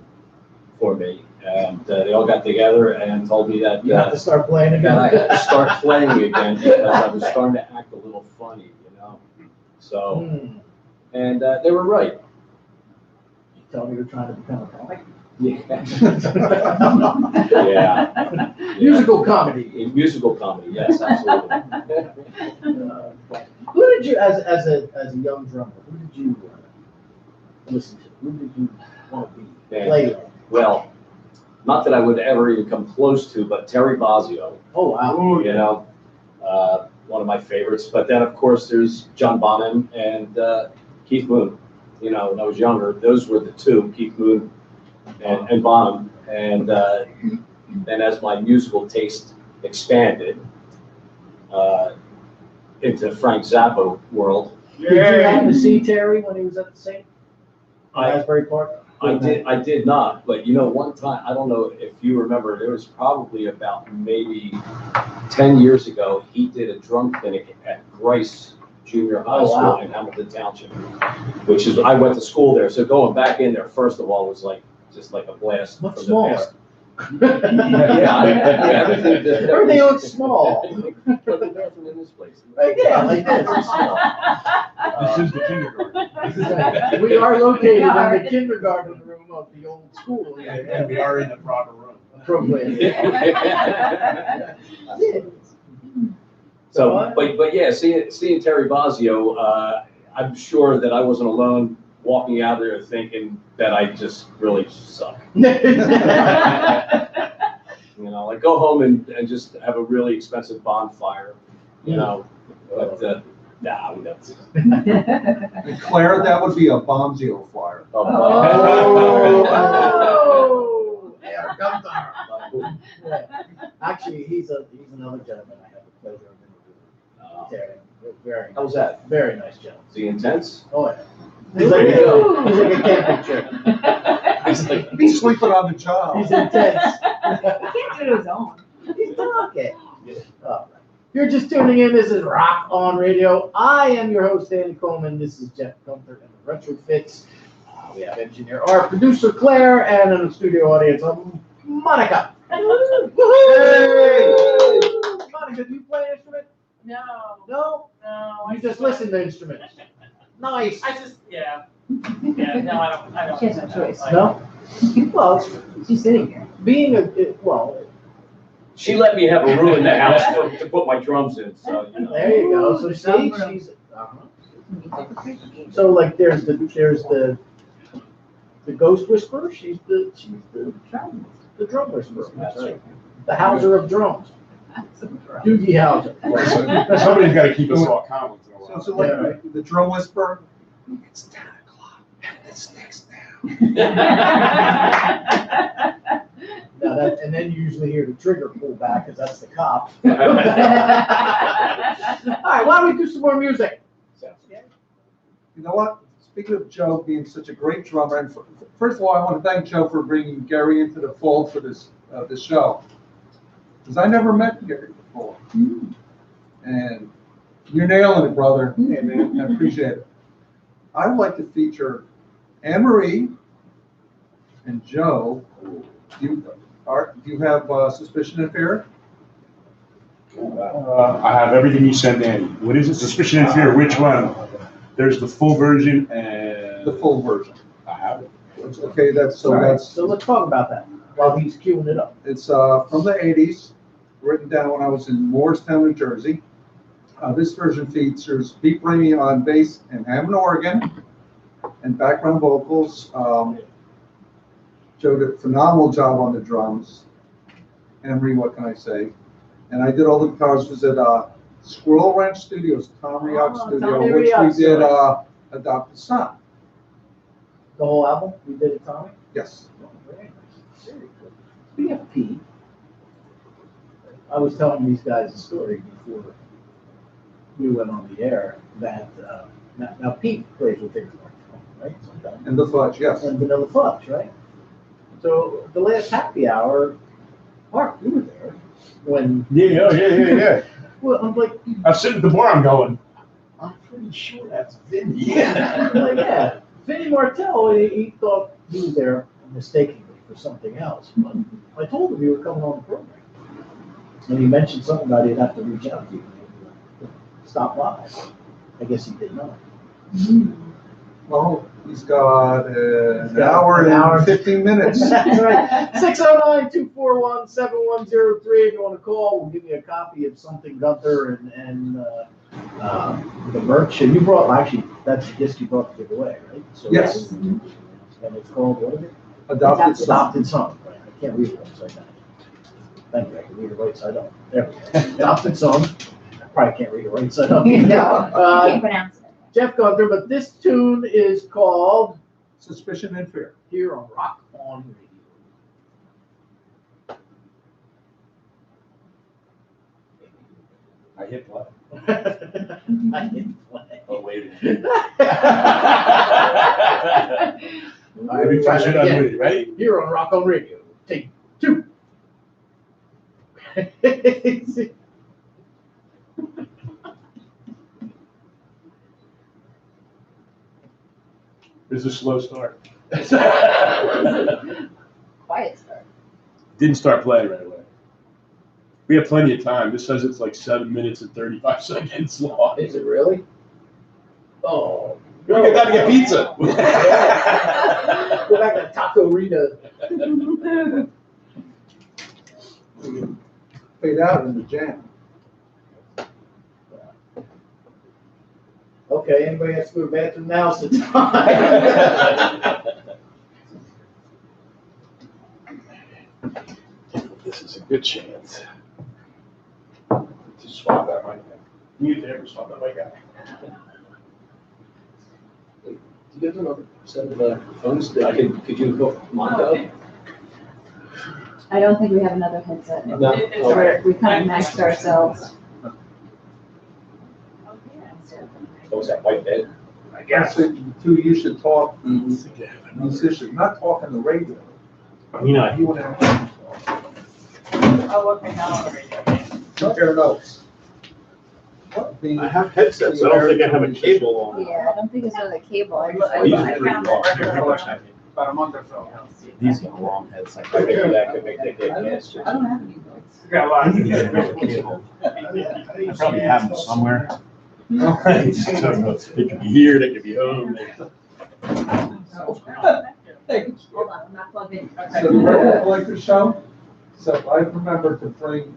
for me. And they all got together and told me that, You have to start playing again. that I had to start playing again because I was starting to act a little funny, So, Hmm. and they were right. You tell me you're trying to become a comic? Yeah. Yeah. Musical comedy. In musical comedy, yes, absolutely. Who did you, as a young drummer, who did you listen to? Who did you want to be? Yeah. Play like? Well, not that I would ever even come close to, but Terry Bozzio. Oh, wow. One of my favorites. But then, of course, there's John Bonham and Keith Moon. When I was younger, those were the two, Keith Moon and Bonham. And then as my musical taste expanded into Frank Zappa world, Did you happen to see Terry when he was at the St. Asbury Park? I did not, but one time, I don't know if you remember, there was probably about maybe 10 years ago, he did a drum clinic at Grice Junior High Oh, School wow. in Hamilton Township, which is, I went to school there, so going back in there, first of all, was just like a blast. Much from the smaller. past. Yeah, Everything looks small. But the bathroom in this place. Right, yeah, like this. It's small. This is the kindergarten. We are located in the kindergarten room of the old school. And we are in the proper room. Appropriate. So, but yeah, seeing Terry Bozzio, I'm sure that I wasn't alone walking out there thinking that I just really suck. Like go home and just have a really expensive bonfire, but nah, that's. Claire, that would be a Bonzio flyer. Oh. Yeah, Gunther. Yeah. Actually, he's another gentleman I had the pleasure of interviewing. Terry, very, How was that? very nice gentleman. Is he intense? Oh, yeah. He's like a camping trip. He's sleeping on the job. He's intense. He can't do it his own. He's talking. Oh, you're just tuning in. This is Rock On Radio. I am your host, Danny Coleman. This is Jeff Gunther and the Retrofits. We have engineer Art, producer Claire, and in the studio audience, Monica. Woohoo! Monica, do you play an instrument? No, No? no. You just listen to instruments. Nice. Yeah, no, I don't. She has no choice. No? Well, She's sitting here. being well, She let me have a room in the house to put my drums in, so, there you go. So see, she's, so like there's the ghost whisperer, she's the drum whisperer. That's right. The houser of drums. Doogie Howser. Somebody's got to keep us all calm once in a while. So like the drum whisperer, it's 10 o'clock, and it's next now. Now that, and then you usually hear the trigger pull back, because that's the cop. All right, why don't we do some more music? You know what? Speaking of Joe being such a great drummer, and first of all, I want to thank Joe for bringing Gary into the fold for this show. Because I never met Gary before. And you're nailing it, brother. Hey, man, I appreciate it. I would like to feature Anne Marie and Joe. Do you have Suspicion and Fear? I have everything you sent in. What is it? Suspicion and Fear, which one? There's the full version and. The full version. I have it. Okay, So let's talk about that while he's queuing it up. It's from the 80s, written down when I was in Morristown, New Jersey. This version features Pete Ramey on bass and Hammond organ, and background vocals. Joe did a phenomenal job on the drums. Emery, what can I say? And I did all the guitars. Was at Squirrel Ranch Studios, Tom Rioch Studio, Tommy which Rioch, we did Adopt a Son. The whole album, we did it, Tommy? Yes. Very nice. Very good. Speaking of Pete, I was telling these guys a story before we went on the air that now Pete plays with things like that, right? Sometimes. And the Fudge, yes. And Vanilla Fudge, right? So the last happy hour, Mark, you were there when. Yeah. Well, I'm like, I'm sitting at the bar, I'm going, I'm pretty sure that's Vinny. Yeah. Like, yeah. Vinny Martell, he thought he was there mistakenly for something else. But I told him you were coming on the program. And he mentioned something about he'd have to reach out to you. Stop by. I guess he did not. Well, he's got an got hour an hour and 15 minutes. That's right. 609-241-7103. If you want to call, we'll give you a copy of Something Gunther and the merch. And you brought, actually, that's the disc you brought to give away, right? So Yes. And it's called, what is it? Adopted Son. Adopted Son. Right. I can't read it upside down. Thank you. I can read it right side up. There we go. Adopted Son. I probably can't read it right side up. Can't pronounce it. Jeff Gunther, but this tune is called Suspicion and Fear. here on Rock On Radio. I hit play. I didn't play. Oh, wait. Every time you're done with it, right? Here on Rock On Radio. Take two. It's a slow start. Quiet start. Didn't start playing right away. We have plenty of time. This says it's like 7 minutes and 35 seconds long. Is it really? Oh. We get down to get pizza. Go back to Taco Rita. Fade out in the jam. Okay, anybody has to go to the bathroom? Now's the time. This is a good chance to swap that mic. You need to ever swap that mic out. Do you have another set of phones? Could you hook mine up? I don't think we have another headset. No? We kind of matched ourselves. What was that, white bed? I guess two, you should talk, musicians, not talking the radio. You know, You want to Oh, okay, now I'm ready. compare notes. I have headsets. I don't think I have a cable on. Yeah, I don't think it's really a cable. I These are pretty found long. it. About a month or so. These are long headsets. I think that could make that get faster. I don't have any notes. We got a lot. I probably have them somewhere. It could be here, they could be home. Hold on, I'm not plugged in. So the record collector show, so I remember to bring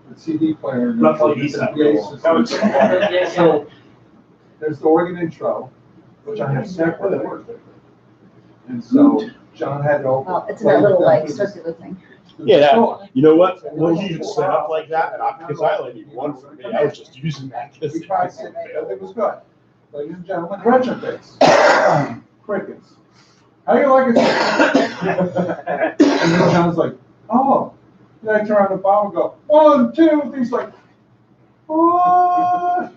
the CD player. and Not like the these PA that long. system. So there's the organ intro, which I have separate. And so John had to open. Well, it's that little like circular thing. Yeah, you know what? We'll use it set up like that, because I only need one for me. I was just using that. We tried it, it was good. Ladies and gentlemen, Gretchen Bass. Crickets. How you like it? And then John's like, oh. Then I turn around the bottom and go, 1, 2, he's like, what?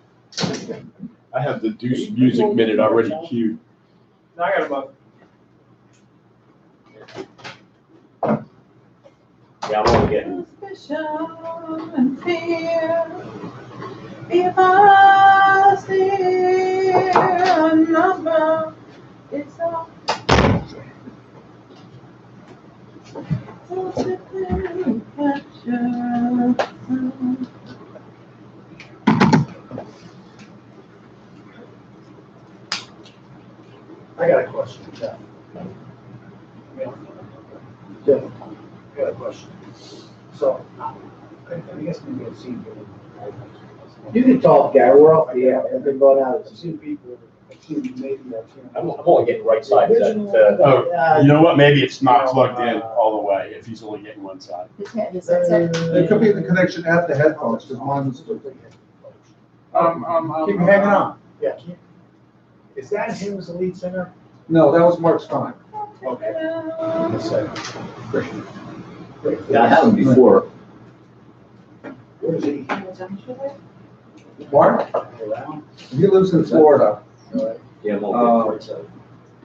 I have the Deuce Music Minute already queued. Now I got a bug. Yeah, I'm only getting, Suspicion and fear. If I see a number, it's all. I got a question, Jeff. Jeff, I got a question. So, I guess maybe I've seen you. You can talk, Gary, we're off the air, I've been going out, I've seen people, I've seen maybe, I've seen. I'm only getting right side. Oh, you know what? Maybe it's not plugged in all the way if he's only getting one side. His head is, that's it. It could be the connection at the headphones, because mine was. Keep hanging on. Yeah. Is that him as the lead singer? No, that was Mark Stein. Okay. Yeah, I had them before. Where is he? Mark? Around? He lives in Florida. Yeah, I'm only getting right side.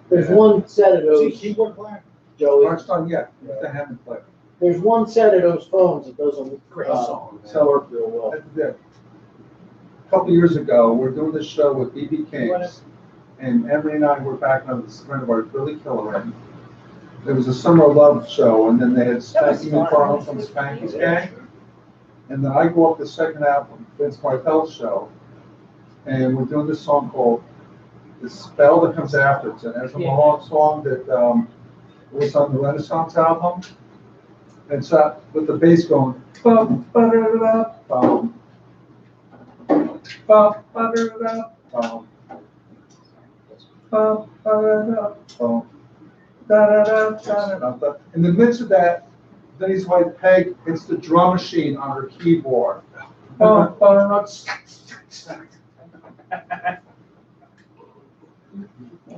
There's one set of Is he those, keyboard player? Joey, Mark Stein, yeah, the Hammond player. there's one set of those phones that doesn't, Great song, man. so work real well. A couple years ago, we're doing this show with B.B. King's, and Emery and I were back on this friend of ours, Billy Killoran. There was a Summer Love show, and then they had Spanky McFarlane from Spanky's Gang. And then I go up the second album, Vince Martell's show, and we're doing this song called The Spell That Comes After. It's an Ezra Mohawk song that was on the Renaissance album. And it's with the bass going, bum, ba-da-da-da, bum, bum, ba-da-da-da, bum, bum, ba-da-da-da, bum, da-da-da-da-da-da. In the midst of that, then he's like, Peg, it's the drum machine on her keyboard. Bum, ba-da-da-da.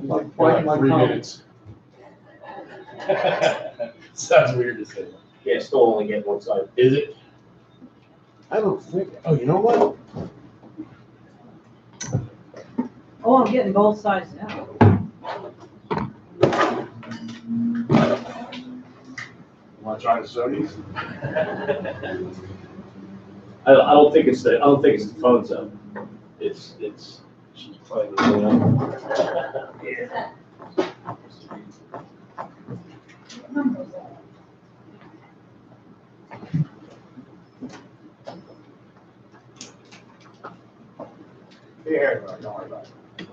Like, biting my 3 tongue. minutes. Sounds weird to say. Yeah, still only getting one side. Is it? I don't think, oh, you know what? Oh, I'm getting both sides now. Want to try the Sony's? I don't think it's the phone though. It's, she's playing the phone. Here, don't worry about it.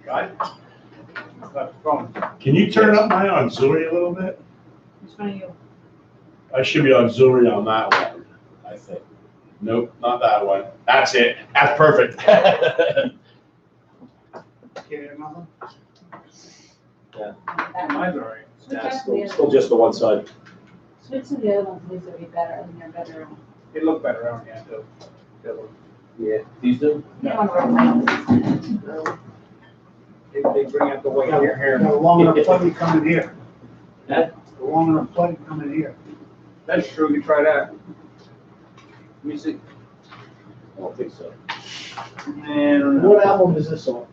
Got it? Got the phone. Can you turn up my auxiliary a little bit? Which one are you? I should be auxiliary on that one, I think. Nope, not that one. That's it. That's perfect. Get another? Mine's all right. Yeah, still just the one side. Switch to the other one, please, it'll be better in your bedroom. It looked better on here too. Yeah. These do? You don't want to They bring out the weight Got of your hair. a long enough plug coming here. Huh? A long enough plug coming here. That's true, you try that. Let me see. I don't think so. And What album is this on?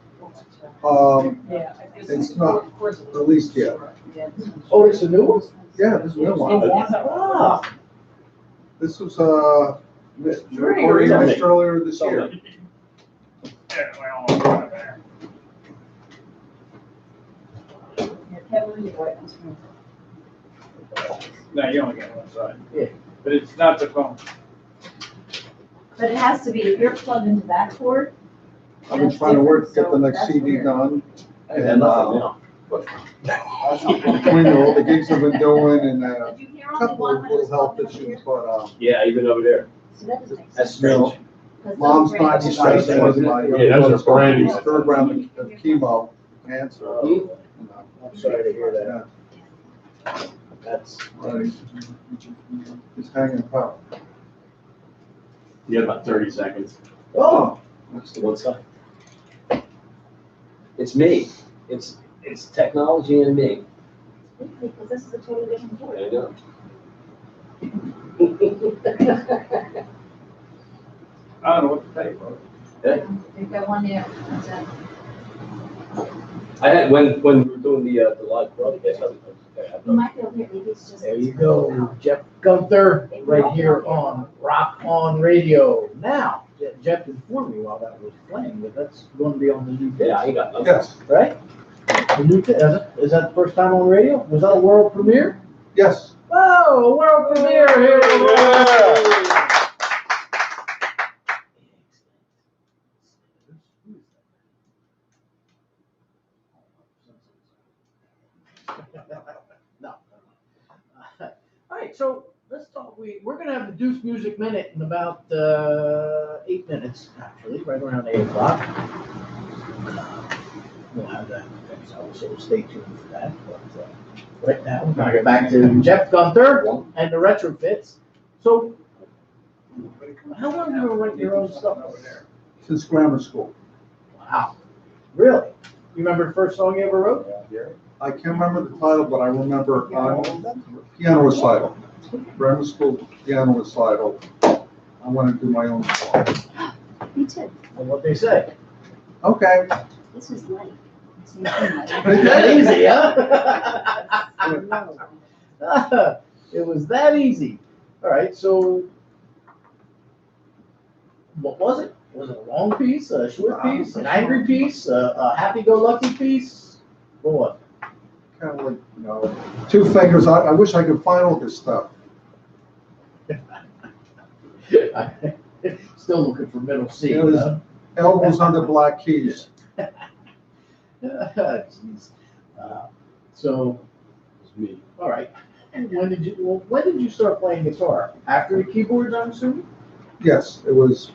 Yeah. It's not released yet. Oh, it's a new one? Yeah, this is a new one. Ah, This was, recording just earlier this year. no, you only get one side. Yeah. But it's not the phone. But it has to be, if you're plugged into that cord. I've been trying to work, get the next CD done. And, between all the gigs I've been doing and Did you hear a only couple one of when little it's health plugged in issues, here? but, Yeah, even over there. So that doesn't make That's sense. strange. Because Mom's those grades 96, are- and was my. Yeah, those are brand new. Third round of chemo, cancer. I'm sorry to hear that. Yeah, That's, right. He's hanging tough. You got about 30 seconds. oh, That's the one side. It's me. It's technology and me. Because this is a totally different board. There you go. I don't know what to tell you, bro. You've got one there, that's it. I had, when we were doing the live broadcast, You might be able to hear me, he's just. There you go, Jeff Gunther, right here on Rock On Radio. Now, Jeff informed me while that was playing that that's going to be on the new disc, yeah, I got nothing. Yes, right? The new disc, is that the first time on radio? Was that a world premiere? yes. Oh, a world premiere here. No. All right, so let's talk. We're going to have the Deuce Music Minute in about 8 minutes, actually, right around 8 o'clock. We'll have that next hour, so stay tuned for that. But right now, we're going to get back to Jeff Gunther and the retrofits. So, how long have you been writing your own stuff over there? Since grammar school. Wow, really? You remember the first song you ever wrote? I can't remember the title, but I remember piano recital. Grammar school piano recital. I want to do my own song. Me too. And what they say? Okay. This is light. It's not That easy, light. huh? It was that easy. All right, so what was it? Was it a long piece, a short piece, an angry piece, a happy-go-lucky piece? What was it? Kind of like, you know, two fingers. I wish I could find all this stuff. Still looking for middle C. It was elbows on the black keys. Jeez. So, It's me. all right. And when did you start playing guitar? After the keyboards, I'm assuming? Yes, it was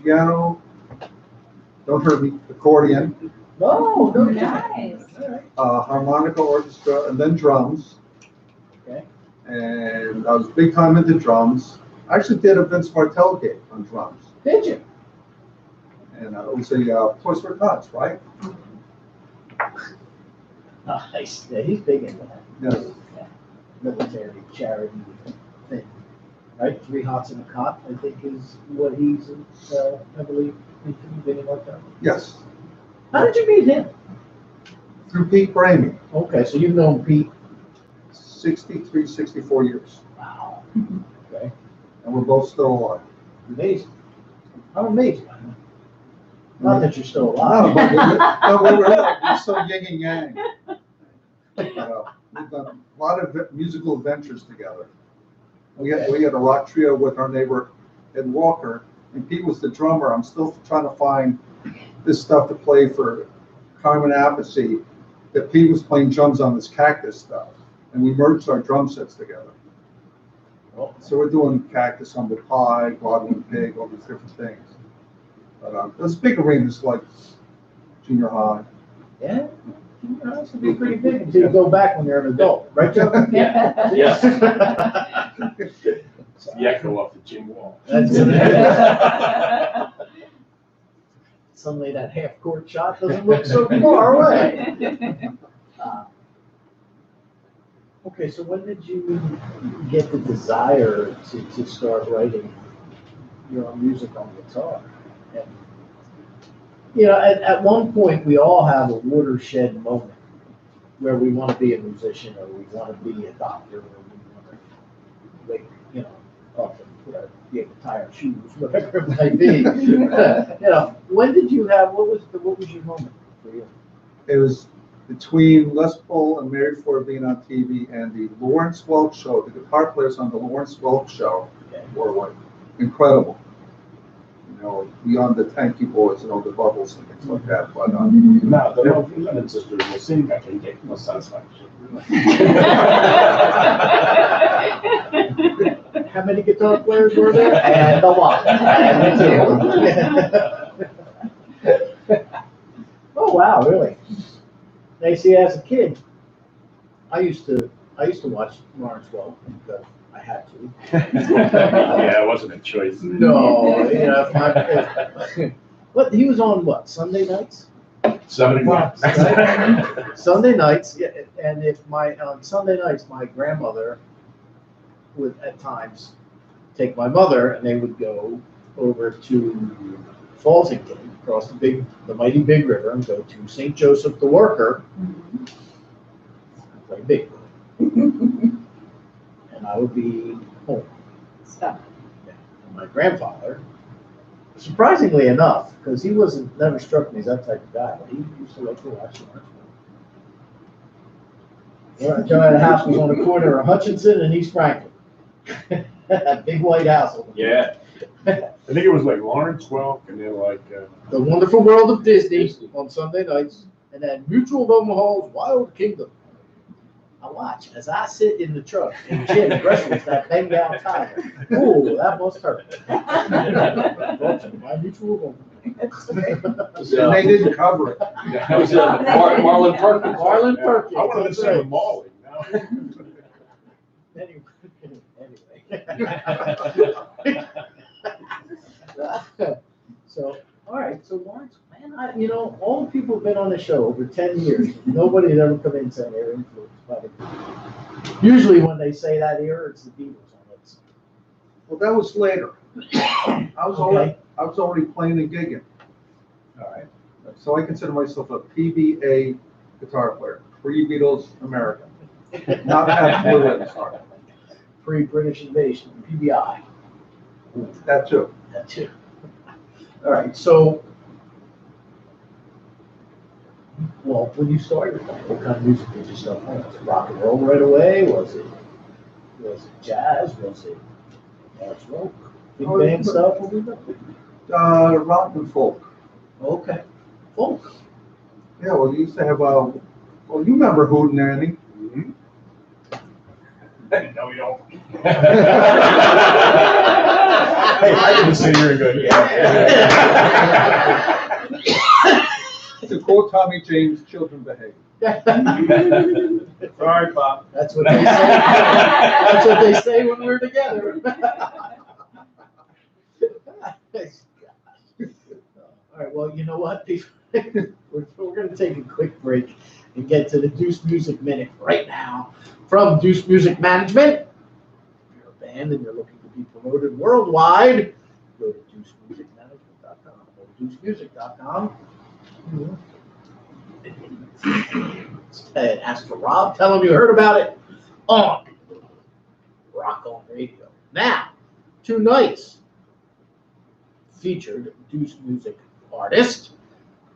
piano, don't hurt me, accordion, No, no. Nice. All right. harmonica orchestra, and then drums. Okay. And I was big time into drums. I actually did a Vince Martell gig on drums. Did you? And it was a Toys for Tots, right? Nice. Yeah, he's big into that. Yes. Yeah. Military charity thing, right? 3 Hots in a Cot, I think, is what he's heavily into. Anything like that. Yes. How did you meet him? Through Pete Bramey, Okay, so you've known Pete. 63, 64 years. Wow. Okay. And we're both still alive. Amazing. I'm amazed. Not that you're still No, alive. but we're so yin and yang. We've done a lot of musical adventures together. We had a rock trio with our neighbor Ed Walker, and Pete was the drummer. I'm still trying to find this stuff to play for Carmen Appice, that Pete was playing drums on this Cactus stuff, and we merged our drum sets together. Oh, So we're doing Cactus, Humble Pie, Godwin Pig, all these different things. But those big arenas like junior high. yeah. That should be pretty big until you go back when you're an adult, right, Joe? Yeah. Yeah. The echo off the gym wall. That's it. Suddenly that half-court shot doesn't look so far away. Okay, so when did you get the desire to start writing your own music on guitar? And, you know, at one point, we all have a watershed moment where we want to be a musician, or we want to be a doctor, or we want to wake, you know, up and be able to tie our shoes, whatever it might be. You know, when did you have, what was your moment for you? It was between Les Paul and Mary Ford being on TV and the Lawrence Welk show. The guitar players on the Lawrence Welk show were like incredible. You know, beyond the Tanky Boys and all the Bubbles and things like that. But No, the Lennon sisters will sing that and get no satisfaction. How many guitar players were there? And a lot. And two. Oh wow, really? Now, see, as a kid, I used to watch Lawrence Welk because I had to. Yeah, it wasn't a choice. No, you know, what he was on what, Sunday nights? 7 o'clock. Right? Sunday nights, yeah, and on Sunday nights, my grandmother would at times take my mother and they would go over to Fallsington, across the mighty Big River, and go to St. Joseph the Worker, play big. And I would be home. Stuff. And my grandfather, surprisingly enough, because he never struck me as that type of guy, but he used to like to watch the March. Joanna House was on the corner of Hutchinson and East Franklin. That big white house. Yeah. I think it was like Lawrence Welk and then like. The Wonderful World of Disney on Sunday nights, and then Mutual of Omaha's Wild Kingdom. I watch as I sit in the truck and Jim wrestles that bang down tiger. Ooh, that must hurt. My Mutual of Omaha. And they didn't cover it. That was Marlon Perkins. Marlon Perkins. I wanted to say the Molly. Anyway. So, all right, so Lawrence, man, all the people have been on the show over 10 years. Nobody has ever come in saying they're influenced by it. Usually when they say that era, it's the Beatles on it. Well, that was later. I was already playing and gigging. All right. So I consider myself a PBA guitar player, pre-Beatles American. Not have blue at the start. Pre-British invasion, PBI. That too. That too. All right, so, well, when you started playing, what kind of music did you start playing? Was it rock and roll right away? Was it jazz? Was it March rock? Big band stuff? Rock and folk. Okay, folk. Yeah, well, you used to have, well, you remember Hootenanny. No, we don't. Hey, I didn't say you're good. To quote Tommy James, children behave. Sorry, Bob. That's what they say. That's what they say when we're together. All right, well, you know what? We're going to take a quick break and get to the Deuce Music Minute right now from Deuce Music Management. If you're a band and you're looking to be promoted worldwide, go to deucemusicmanagement.com or deucemusic.com. And ask for Rob. Tell him you heard about it on Rock On Radio. Now, tonight's featured Deuce Music artists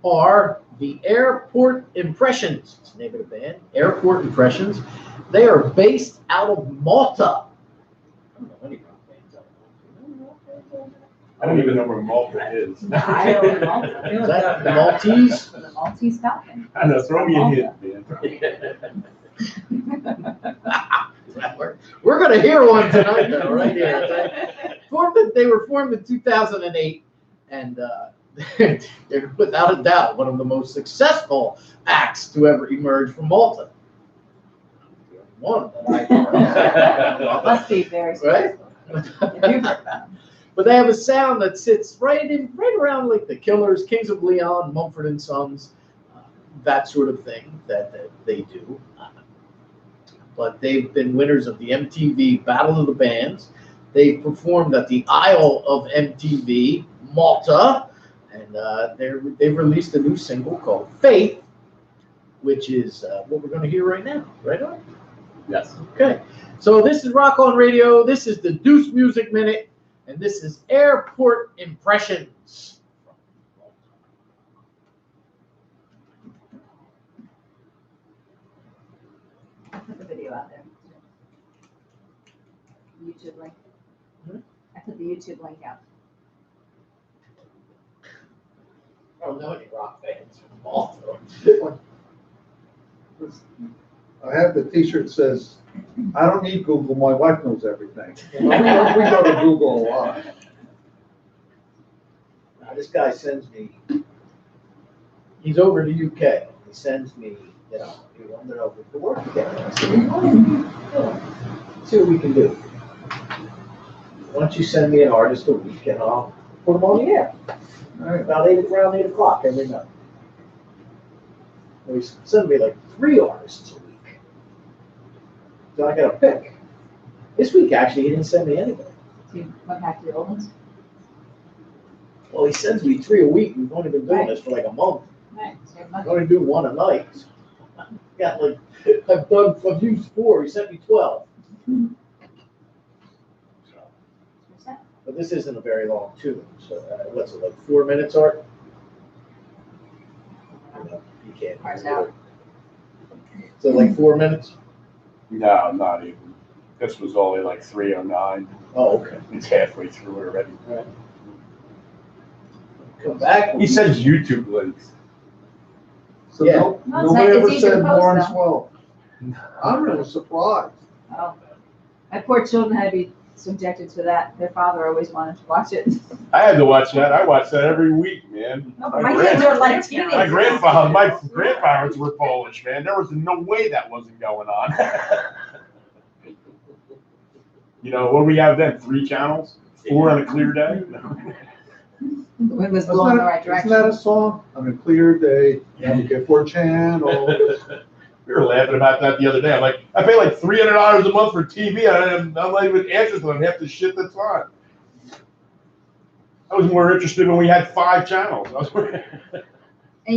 are the Airport Impressions. It's the name of the band, Airport Impressions. They are based out of Malta. I don't know any rock bands out of Malta. I don't even know where Malta is. I don't know. Is that the Maltese? The Maltese Falcon. I know, throw me a hint, man. We're going to hear one tonight, though, right here. They were formed in 2008, and they're without a doubt one of the most successful acts to ever emerge from Malta. One that I Must be very right? But they have a sound that sits right around like the Killers, Kings of Leon, Mumford & Sons, that sort of thing that they do. But they've been winners of the MTV Battle of the Bands. They performed at the Isle of MTV, Malta, and they've released a new single called Faith, which is what we're going to hear right now. Right on? Yes. Okay. So this is Rock On Radio. This is the Deuce Music Minute, and this is Airport Impressions. I put the video out there. YouTube link. I put the YouTube link out. I don't know any rock bands from Malta. I have the T-shirt that says, "I don't need Google. My wife knows everything." We go to Google a lot. Now, this guy sends me. He's over to UK. He sends me, he wanted over to work together. I said, see what we can do. Why don't you send me an artist a week and I'll put them on the air. All right, around 8 o'clock every night. Well, he sent me like 3 artists a week. So I gotta pick. This week, actually, he didn't send me anybody. So you went back to the old ones? Well, he sends me 3 a week. We've only been doing this for like a month. Right, so I only do 1 a night. Yeah, like, I've used 4. He sent me 12. But this isn't a very long tune, so what's it, like 4 minutes, Art? You can't. Parse out. So like 4 minutes? No, not even. This was only like 3:09. Oh, okay. It's halfway through it already. Come back. He sends YouTube links. So Yeah. no- No, it's nobody like- it's ever easy to said post, Lawrence though. Welk. I'm really surprised. Oh. My poor children had to be subjected to that. Their father always wanted to watch it. I had to watch that. I watch that every week, man. No, but my kids are like teenagers. My grandparents were Polish, man. There was no way that wasn't going on. You know, what do we have then? 3 channels? 4 on a clear day? The wind was Isn't blowing the that- right Isn't direction. that a song? On a clear day, you get 4 channels. We were laughing about that the other day. I'm like, I pay like $300 a month for TV, and I'm not even answering to them half the shit that's on. I was more interested when we had 5 channels. And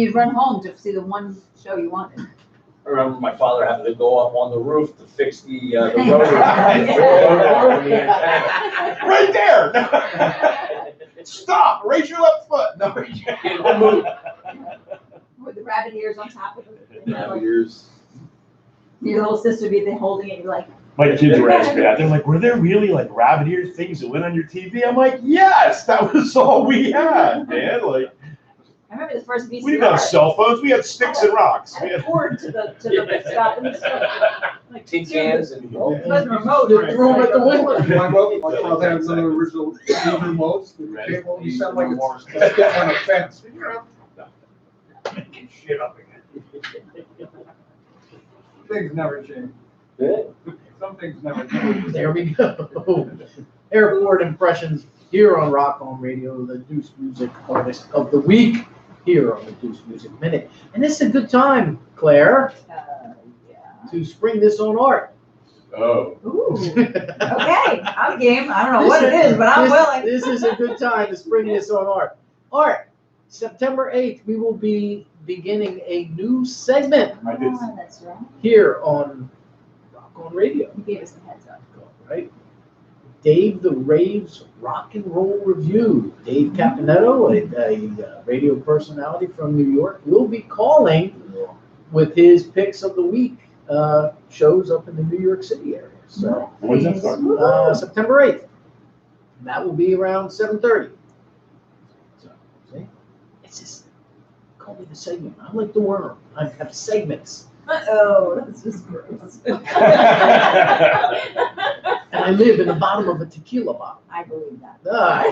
you'd run home to see the one show you wanted. I remember my father having to go up on the roof to fix the rotor. Right there! Stop! Raise your left foot! No, you can't move. With the rabbit ears on top of it. You know, like, Years. your little sister would be there holding it, you're like, My kids were asking me that. They're like, were there really like rabbit ear things that went on your TV? I'm like, yes, that was all we had, man. Like, I remember the first VCR. we didn't have cell phones. We had sticks and rocks. I We had a had... cord to the stop and stuff. Like, Tin cans and. It was remote. They threw 'em at the window. My father had one of the original TV remotes with the cable. He sounded like it's getting on a fence. Making shit up again. Things never change. Some things never change. There we go. Airport impressions here on Rock Home Radio, the Deuce Music Artist of the Week here on the Deuce Music Minute. And this is a good time, Claire, Yeah. to spring this on Art. Oh. Ooh, okay, I'm game. I don't know what it is, but I'm willing. This is a good time to spring this on Art. Art, September 8th, we will be beginning a new segment I did. Oh, that's right. here on Rock On Radio. You gave us the heads up. Right? Dave the Raves Rock and Roll Review. Dave Caponetto, a radio personality from New York, will be calling with his picks of the week shows up in the New York City area. So When's that start? September 8th. And that will be around 7:30. So, see? It's just, call me the segment. I'm like the worm. I have segments. Uh-oh, that's just gross. And I live in the bottom of a tequila bottle. I believe that.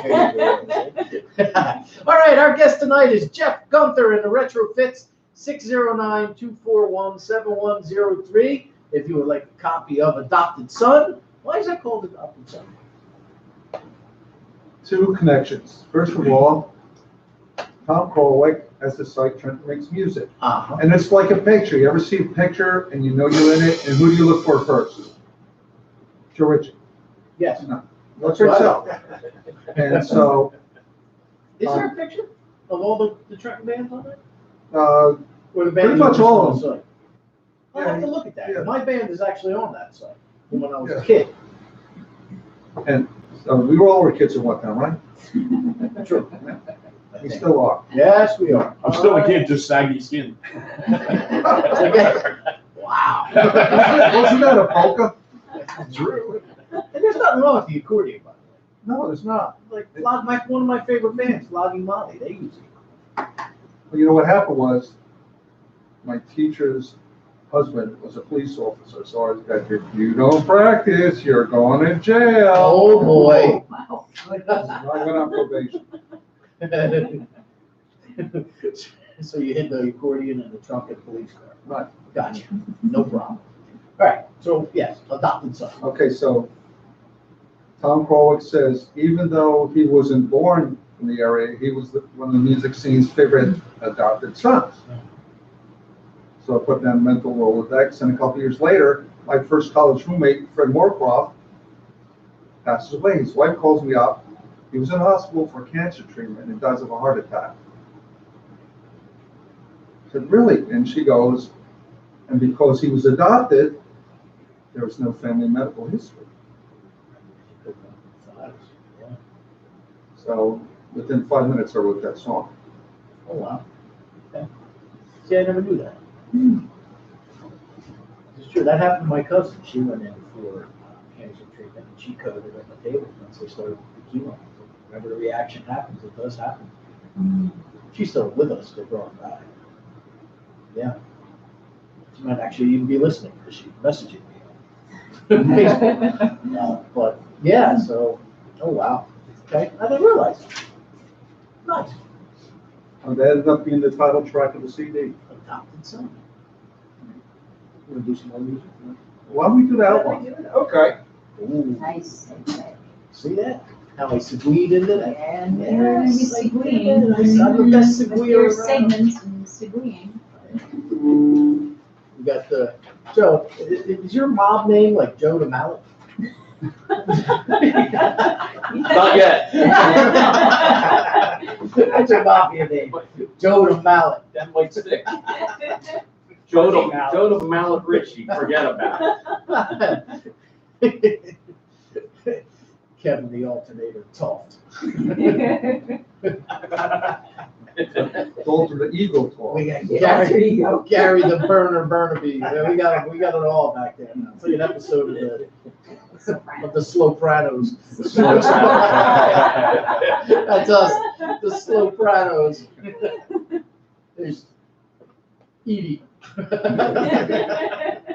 All right, our guest tonight is Jeff Gunther in the Retrofits, 609-241-7103. If you would like a copy of Adopted Son. Why is that called Adopted Son? 2 connections. First of all, Tom Kolwick has the site Trent Makes Music. Uh-huh. And it's like a picture. You ever see a picture and you know you're in it, and who do you look for first? Joe Ritchie. Yes. No. Look for yourself. And so, Is there a picture of all the Trenton bands on there? uh, Or the Pretty bands much are all on of the site? I'll have to look at that. Yeah. My band is actually on that site from when I was Yeah. a kid. and we were all were kids at one time, right? True. We still are. Yes, we are. I'm still a kid, just saggy skin. Wow. Wasn't that a polka? True. And there's nothing wrong with the accordion, by the way. No, there's not. Like one of my favorite bands, Logging Molly, they use it. Well, you know what happened was, my teacher's husband was a police officer, so I was like, if you don't practice, you're going to jail. Oh, boy. Wow. I went on probation. So you hid the accordion in the trunk of the police car. Right. Gotcha. No problem. All right. So yes, Adopted Son. Okay, so Tom Kolwick says, even though he wasn't born in the area, he was one of the music scene's favorite adopted sons. So I put down mental Rolodex, and a couple years later, my first college roommate, Fred Moorcroft, passes away. His wife calls me up. He was in the hospital for cancer treatment and dies of a heart attack. I said, really? And she goes, and because he was adopted, there was no family medical history. So within 5 minutes, I wrote that song. Oh, wow. Okay. See, I never knew that. It's true, that happened to my cousin. She went in for cancer treatment and she coded on the table once they started the chemo. Whenever the reaction happens, it does happen. She's still with us, they brought her back. Yeah. She might actually even be listening because she's messaging me on Facebook. But yeah, so, oh wow. Okay, I didn't realize. Nice. And that ended up being the title track of the CD. Adopted son. You want to do some more music? Why don't we do that one? Okay. Ooh, Nice. see that? How I segued into that? And Yes, you're I did. segueing. I'm the best With seguer your around. segments and segueing. We got the, Joe, is your mob name like Joe the Mallet? Not yet. That's your mafia name, Joe the Mallet. That might stick. Joe the Mallet Richie, forget about it. Kevin the Alternator Toft. Those are the Eagle talk. We got Yeah, there you go. Gary the Burner Burnaby. Yeah, we got it all back there. It's like an episode of the Slopranos. That's us, the Slopranos. There's Edie.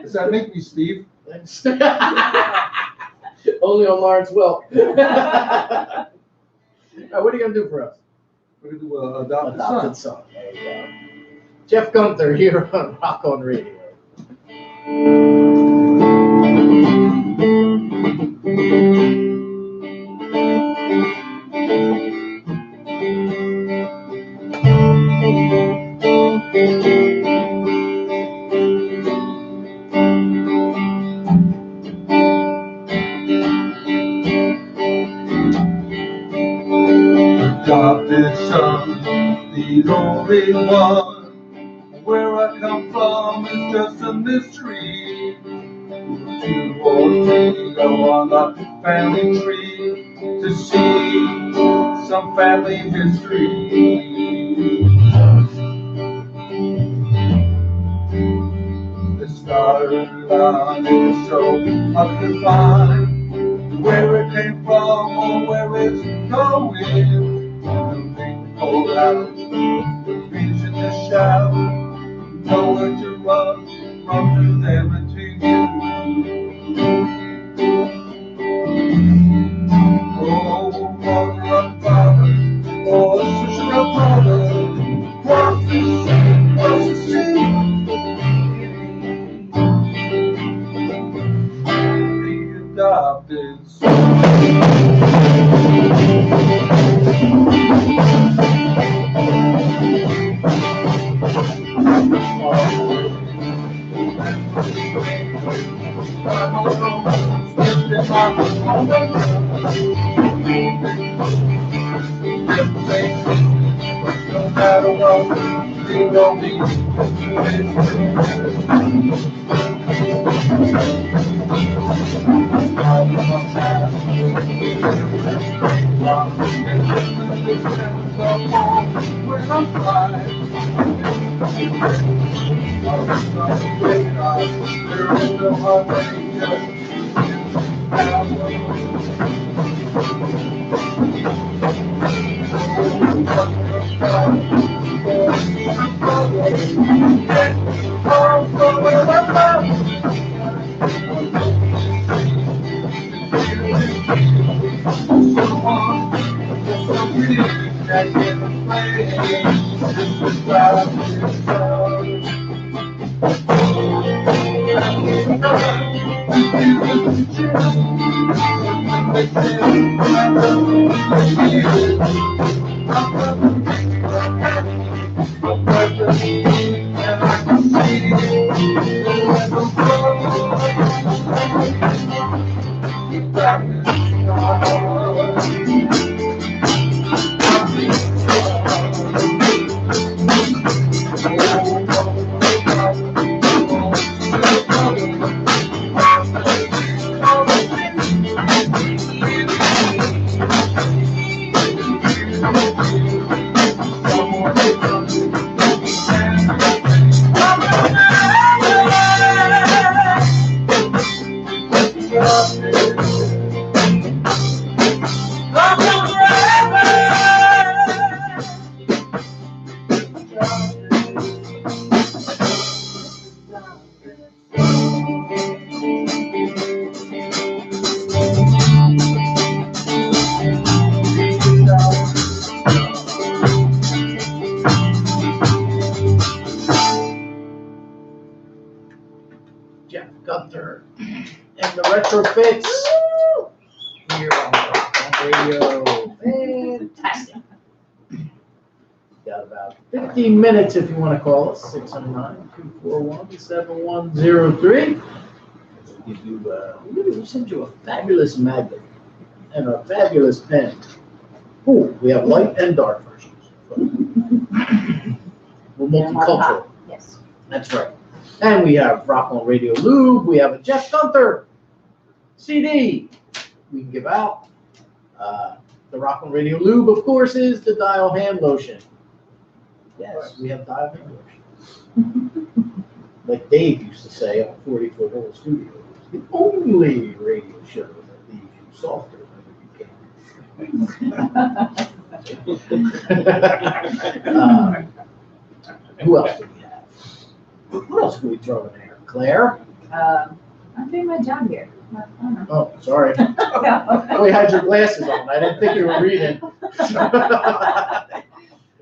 Does that make me Steve? Only on Lawrence Welk. What are you gonna do for us? We're gonna do Adopted Adopted Son. Son. There you go. Jeff Gunther here on Rock On Radio. Adopted son, the only one. Where I come from is just a mystery. 2 or 3 go on the family tree to see some family history. The storyline is so hard to find where it came from or where it's going. Something hold out, the reason to shout, nowhere to run to them and to you. Oh, mother and father, oh, sister and brother, what's the scene, what's the scene? The adopted son. No matter what, they don't need when I'm flying. There is no and I can see minutes here on Rock On Radio. Fantastic. Got about 15 minutes if you want to call us, 609-241-7103. We'll send you a fabulous magnet and a fabulous pen. Ooh, we have light and dark versions. We're multicultural. Yes. That's right. And we have Rock On Radio Lube. We have a Jeff Gunther CD we can give out. The Rock On Radio Lube, of course, is the Dial Hand Lotion. Yes, we have Dial Hand Lotion. Like Dave used to say on 40-foot old studio, it's the only radio show that leaves you softer than you came. Who else do we have? What else can we throw in there? Claire? I'm doing my job here. Oh, sorry. I only had your glasses on. I didn't think you were reading. Well,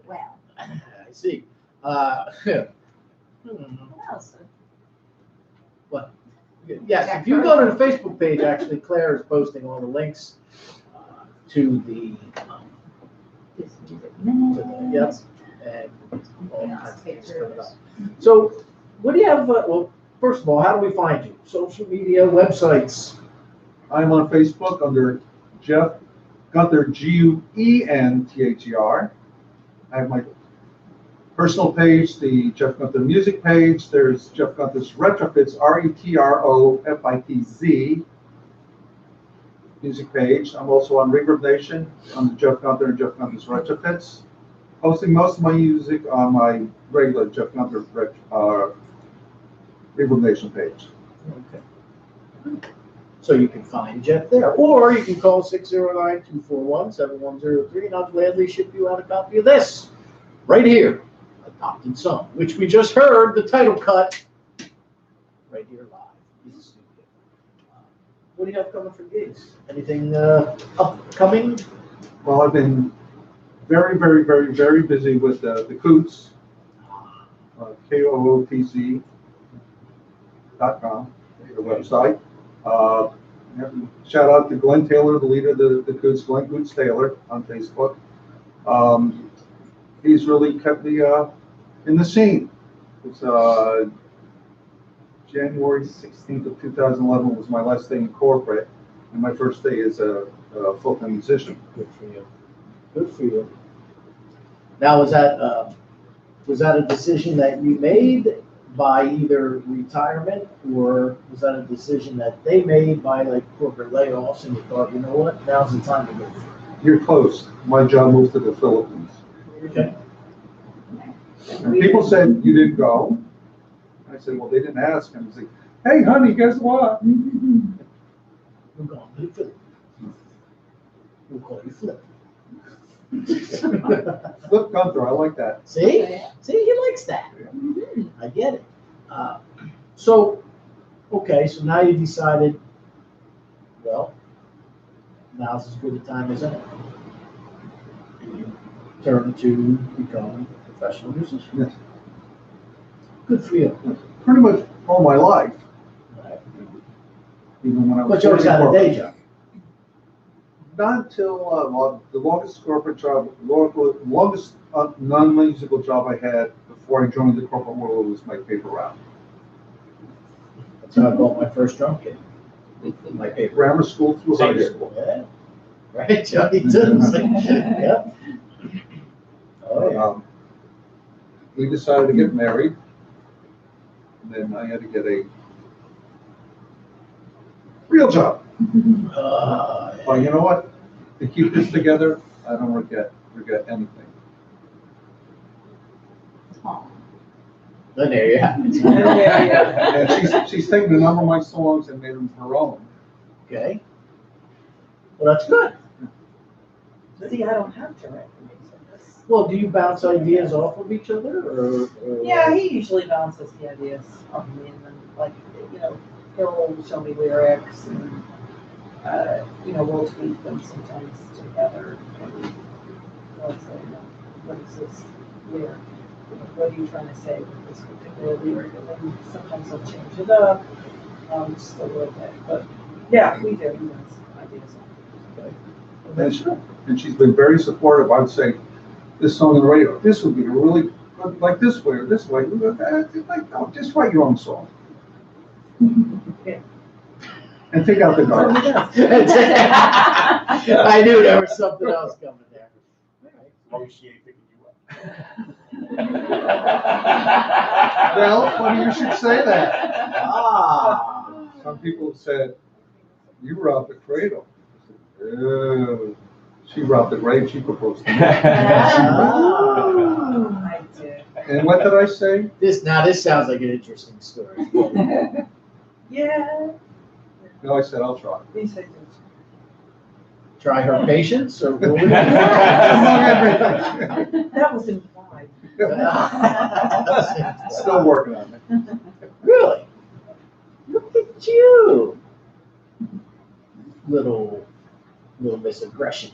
I see. what else? Yes, if you go to the Facebook page, actually, Claire is posting all the links to the, This music minute. yes, and all kinds of things coming up. So, what do you have, well, first of all, how do we find you? Social media, websites? I'm on Facebook under Jeff Gunther, Guenther. I have my personal page, the Jeff Gunther music page. There's Jeff Gunther's Retrofits, RETROFITZ music page. I'm also on Reverb Nation under Jeff Gunther and Jeff Gunther's Retrofits. Posting most of my music on my regular Jeff Gunther Reverb Nation page. Okay. So you can find Jeff there, or you can call 609-241-7103, and I'll gladly ship you out a copy of this, right here, Adopted Son, which we just heard the title cut, right here live in the studio. What do you have coming for gigs? Anything upcoming? Well, I've been very, very, very, very busy with the Coots, KOOTZ.com, the website. Shout out to Glenn Taylor, the leader of the Coots, Glenn Coots Taylor on Facebook. He's really kept me in the scene. It's January 16th of 2011 was my last day in corporate, and my first day as a full-time musician. Good for you. Good for you. Now, was that a decision that you made by either retirement, or was that a decision that they made by like corporate layoffs and you thought, you know what, now's the time to go? You're close. My job moved to the Philippines. Okay. And people said, you didn't go. I said, well, they didn't ask. And I was like, hey, honey, guess what? We're going to the Philippines. We'll call you Flip. Flip Gunther, I like that. See? See, he likes that. I get it. So, okay, so now you decided, well, now's as good a time as any. You turn to become a professional musician. Yes. Good for you. Pretty much all my life. Even when I was But you always had a working day job. Not until the longest corporate job, longest non-musical job I had before I joined the corporate world was my paper route. That's how I bought my first drum kit. My paper. Grammar school through high Same school. Yeah. Right, Johnny Tunes. Yep. Oh, yeah. We decided to get married, and then I had to get a real job. But you know what? To keep this together, I don't regret anything. Then there you have it. And she's taken a number of my songs and made them her own. Okay. Well, that's good. See, I don't have to write for music. Well, do you bounce ideas off of each other, or? Yeah, he usually bounces the ideas off me, and then, like, you know, he'll show me lyrics, and, you know, we'll tweak them sometimes together. And he'll say, what is this lyric? What are you trying to say with this particular lyric? And then sometimes he'll change it up, just a little bit. But Yeah, we do. Ideas. And she's been very supportive. I would say, this song on the radio, this would be really good, like this way or this way. Like, no, just write your own song. And take out the garbage. I knew there was something else coming there. Oh, she ain't picking you up. Well, funny you should say that. Ah. Some people said, you robbed the cradle. Oh, she robbed the grave, she proposed to me. I did. And what did I say? This sounds like an interesting story. Yeah. No, I said, I'll try. We said yes. Try her patience or? Among everything. That was implied. Still working on it. Really? Look at you. Little Miss Aggression.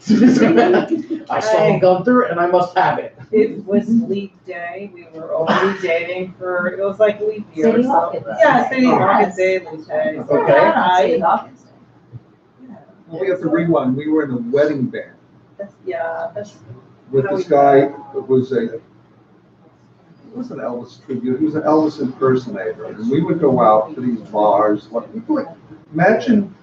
I saw him come through and I must have it. It was leap day. We were already dating for, it was like leap year. Sadie so- Hawkins. Yeah, Sadie Yes. Hawkins Day, leap day. So, Okay. Sadie Hawkins. We have to rewind, we were in a wedding band That's, with this guy that was it wasn't Elvis tribute, he was an Elvis impersonator. And we would go out to these bars, like, imagine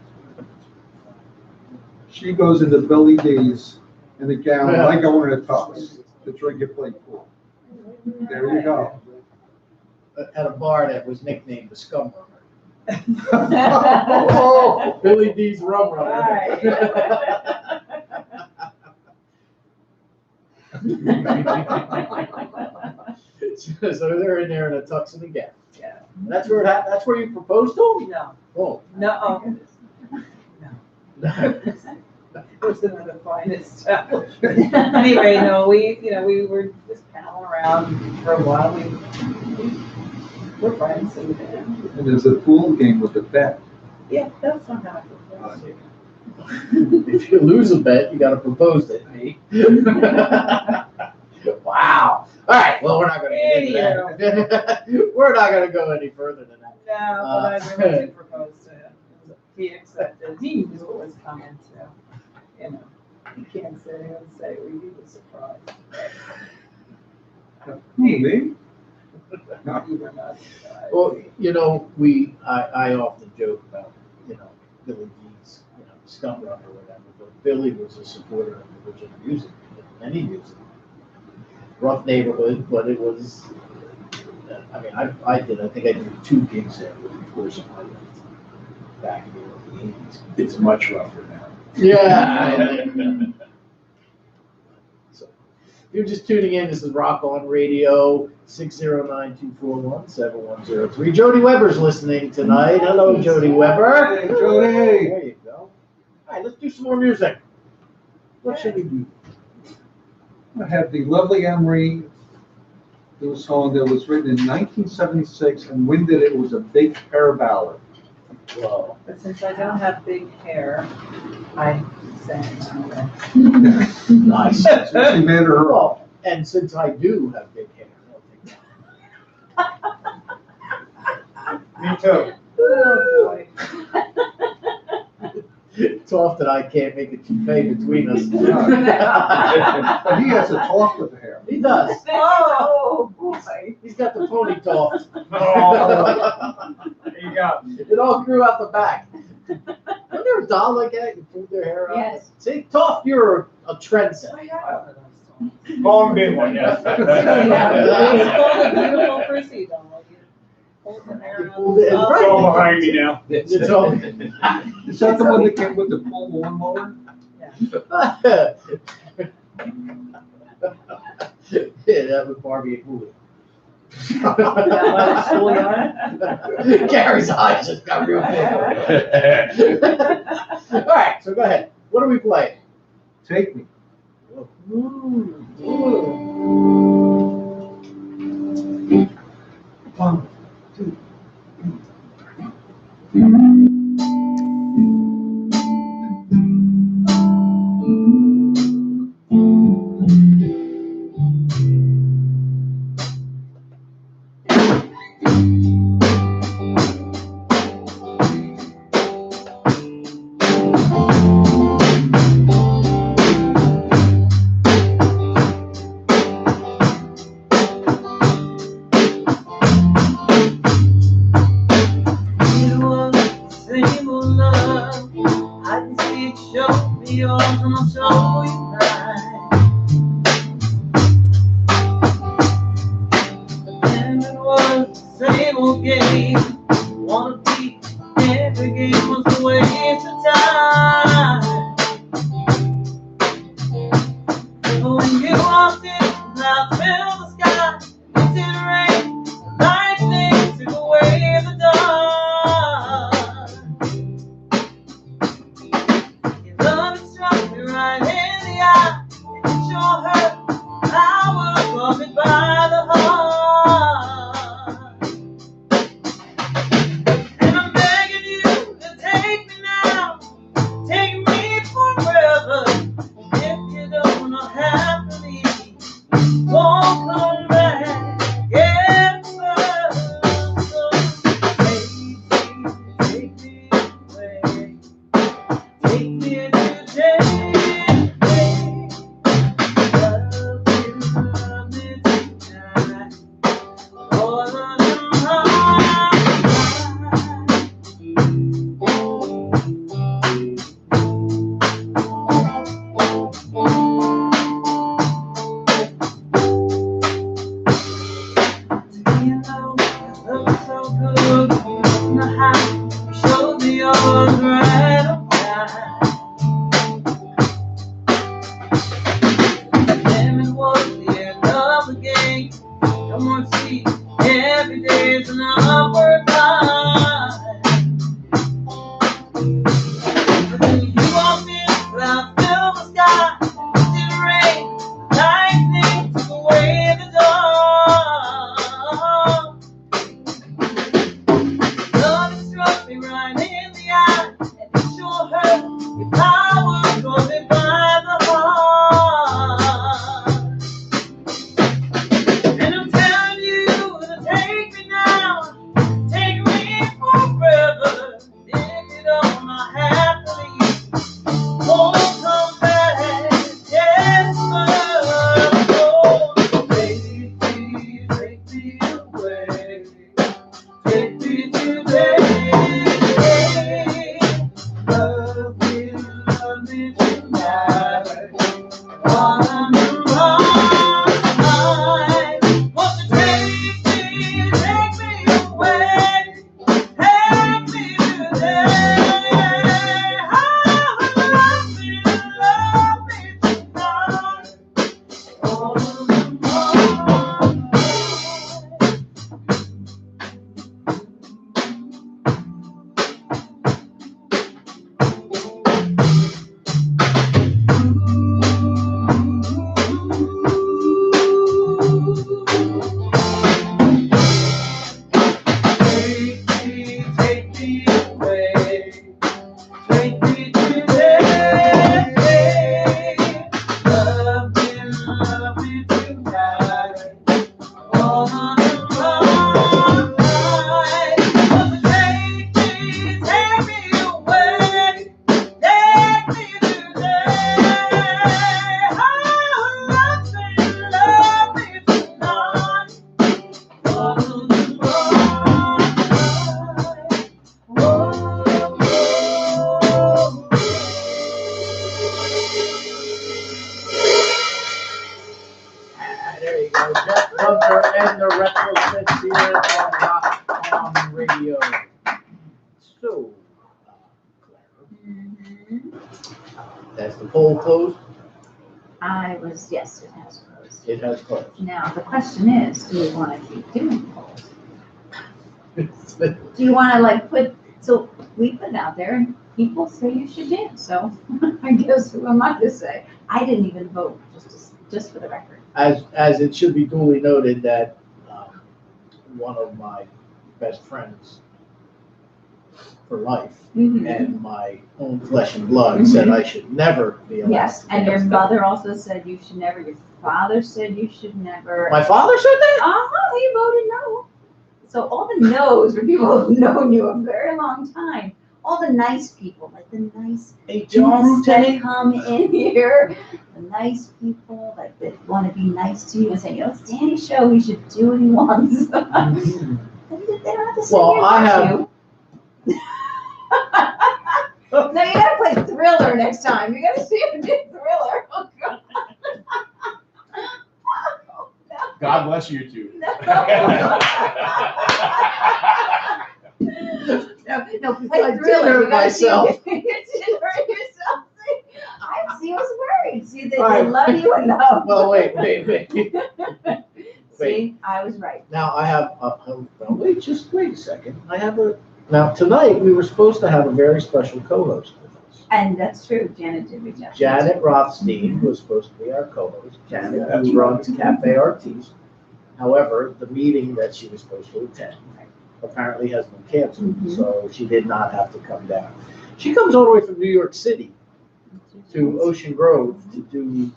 she goes into Billy D's in a gown, and I go in a tux to drink and play pool. There you go. At a bar that was nicknamed the Scum Runner. Oh, Billy D's Rum Runner. So they're in there in a tux and a gown. Yeah. That's where that's where you proposed to him? no, Oh. no. It was in the finest establishment. Anyway, no, we were just palling around for a while. We're friends and, and there's a pool game with the bet. yeah, that's not how I proposed to. If you lose a bet, you gotta propose to me. Wow. All right, well, we're not gonna get into that. We're not gonna go any further than that. No, but I really did propose to him. He accepted. He knew what was coming, so, you can't sit here and say, well, you were surprised. Me? No, you were not surprised. Well, I often joke about, Billy D's, Scum Runner or whatever, but Billy was a supporter of original music, any music. Rough neighborhood, but it was, I think I did 2 gigs there over the course of my life, back in the early 80s. It's much rougher now. Yeah. So, if you're just tuning in, this is Rock On Radio, 609-241-7103. Jody Weber's listening tonight. Hello, Jody Weber. Hey, Jody. There you go. All right, let's do some more music. What should we do? I have the lovely Emery, do a song that was written in 1976, and when did it? It was a big hair ballad. Whoa. But since I don't have big hair, I sang anyway. Nice. So she made her off. And since I do have big hair, Me too. Oh, boy. it's off that I can't make a toupee between us. But he has a talk with the hair. He does. Oh, boy. He's got the pony talk. Oh, there you go. It all grew out the back. Wasn't there a doll like that? You pulled their hair out? Yes. See, Toff, you're a trendsetter. I have one of those songs. Long big one, yes. It's called a beautiful Chrissy doll. You pull the hair You out. pulled it- It's all behind me now. It's all- Is that the one that came with the full lawnmower? Yeah, that was Barbie and Hulu. Gary's eyes just got real big. All right, so go ahead. What are we playing? Take me. One, two. power coming by the heart. And I'm begging you to take me now, take me forever. If you don't know happily, won't come back ever. So take me away, take me today. Love me tonight, all of your heart. You know, you look so good, you know how you showed me yours right on time. Damn, it was the end of the game. Come on, see, every day's an upward climb. But then you walked in, clouds filled the sky. It didn't rain, lightning took away the dawn. Love it struck me right in the eye, and it sure hurt. Your power coming by the heart. And I'm telling you to take me now, take me forever. If you don't know happily, won't come back. Yes, oh, baby, please take me away, take me today. Love me tonight, all I'm alive. Want to take me away, take me today. Oh, love me tonight, all I'm alive. Take me away, take me today. Love me tonight, all I'm alive. Want to take me away, take me today. Oh, love me tonight, all I'm There you go, Jeff Bunker and the Retro Fix here on Rock On Radio. So, Clara, has the poll closed? Yes, it has closed. It has closed. Now, the question is, do we want to keep doing polls? Do you want to so we put it out there and people say you should dance, so I guess who am I to say? I didn't even vote, just for the record. As it should be duly noted that one of my best friends for life and my own flesh and blood said I should never be allowed. Yes, and your mother also said you should never, your father said you should never. My father said that? He voted no. So all the no's were people who have known you a very long time. All the nice people, like the nice John that come in here, the nice people that want to be nice to you and say, it's Danny's show, he should do what he wants. They don't have to say Well, I have. No, you gotta play Thriller next time. You gotta see him do Thriller. Oh, God. God bless you two. No, play Thriller. You gotta see him do Thriller yourself. He was worried. See, they love you enough. Well, wait. See, I was right. Now I have, wait a second. Now tonight we were supposed to have a very special co-host with us. And that's true, Janet did reach out. to me, Janet too. Rothstein was supposed to be our co-host. Janet, who runs Cafe Artiste. However, the meeting that she was supposed to attend apparently has been canceled, Mhm. so she did not have to come down. She comes all the way from New York City to Ocean Grove to do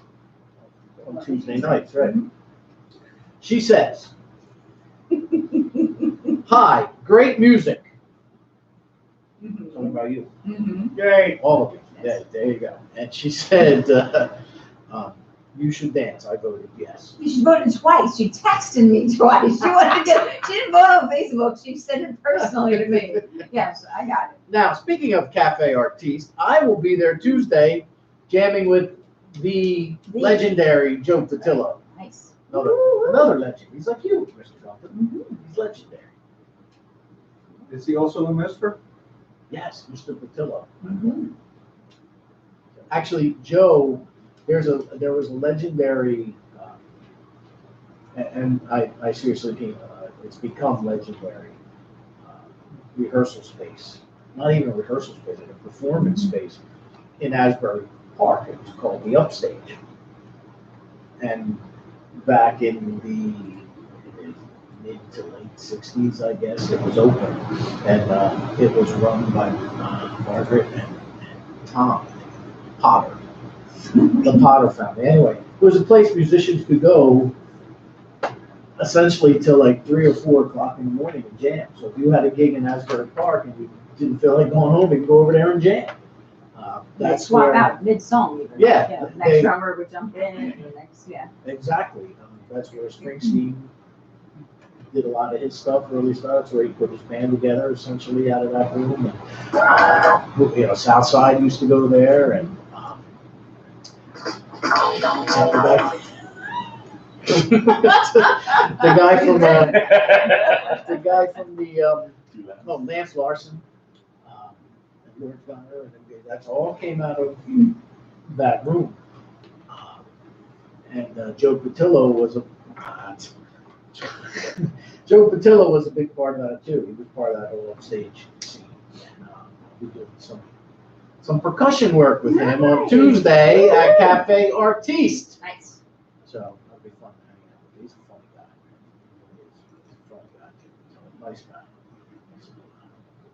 on Tuesday nights, right? She says, "Hi, great music." Talking about you. Mhm. Yay, all of you. Yeah, there you go. And she said, "You should dance." I voted yes. She voted twice. She texted me twice. She didn't vote on Facebook. She sent it personally to me. Yes, I got it. Now, speaking of Cafe Artiste, I will be there Tuesday jamming with the legendary Joe Patillo. Nice. Another legend. He's like you, Mr. Trumpet. Mhm. He's legendary. Is he also a mister? Yes, Mr. Patillo. Mhm. Actually, Joe, there was a legendary, and I seriously mean, it's become legendary, rehearsal space. Not even a rehearsal space, like a performance space in Asbury Park. It was called the Upstage. And back in the mid to late 60s, I guess, it was open. And it was run by Margaret and Tom Potter, the Potter family. Anyway, it was a place musicians could go essentially till like 3 or 4 o'clock in the morning and jam. So if you had a gig in Asbury Park and you didn't feel like going home, you could go over there and jam. They That's swap where, out mid-song even. Yeah, The next they- drummer would jump in and the next, yeah. exactly. That's where Springsteen did a lot of his stuff, early starts, where he put his band together essentially out of that room. And, Southside used to go there, and the guy from Lance Larson, and George Gunner, and that's all came out of that room. And Joe Patillo was Joe Patillo was a big part of that too. He was part of that whole upstage scene. And we did some percussion work with him on Tuesday at Cafe Artiste. Nice. So that'll be fun to hang out with. He's a funny guy. He's a funny guy too. So, nice guy. So,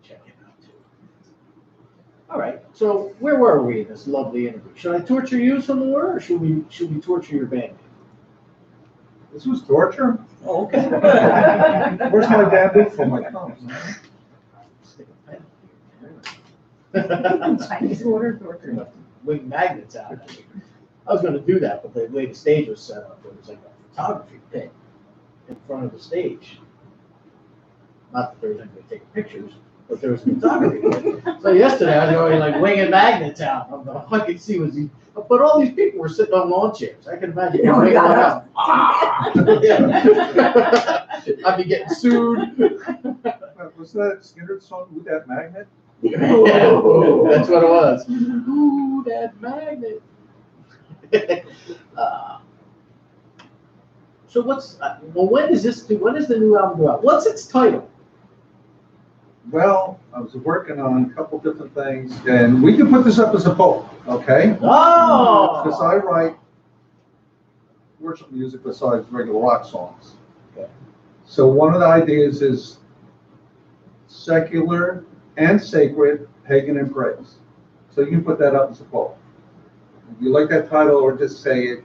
check him out too. All right. So where were we in this lovely interview? Should I torture you some more, or should we torture your band? This was torture? Oh, okay. Where's my dad for my thumbs? Stick a pen. Chinese order torture. Wing magnets out of it. I was gonna do that, but the way the stage was set up, there was like a photography pit in front of the stage. Not that there was anybody taking pictures, but there was a photography pit. So yesterday, I was going like winging magnets out. All I could see was but all these people were sitting on lawn chairs. I can imagine them winging one out. I'd be getting sued. Was that Skinner song, Who That Magnet? That's what it was. Ooh, that magnet. So when is the new album go out? What's its title? Well, I was working on a couple different things, and we can put this up as a poll, okay? Oh! Because I write worship music besides regular rock songs. Okay. So one of the ideas is secular and sacred, pagan and praise. So you can put that up as a poll. If you like that title, or just say it.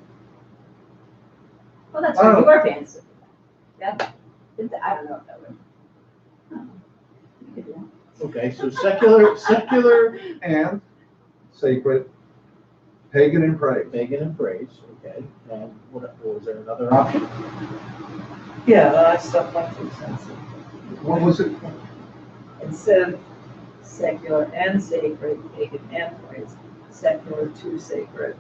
Well, that's for your fans. I don't know if that would. You could do Okay, so secular, And sacred, pagan and praise. pagan and praise, okay. And what was there another option? Yeah, I stuck my 2 cents in. What was it? Instead of secular and sacred, pagan and praise, secular to sacred,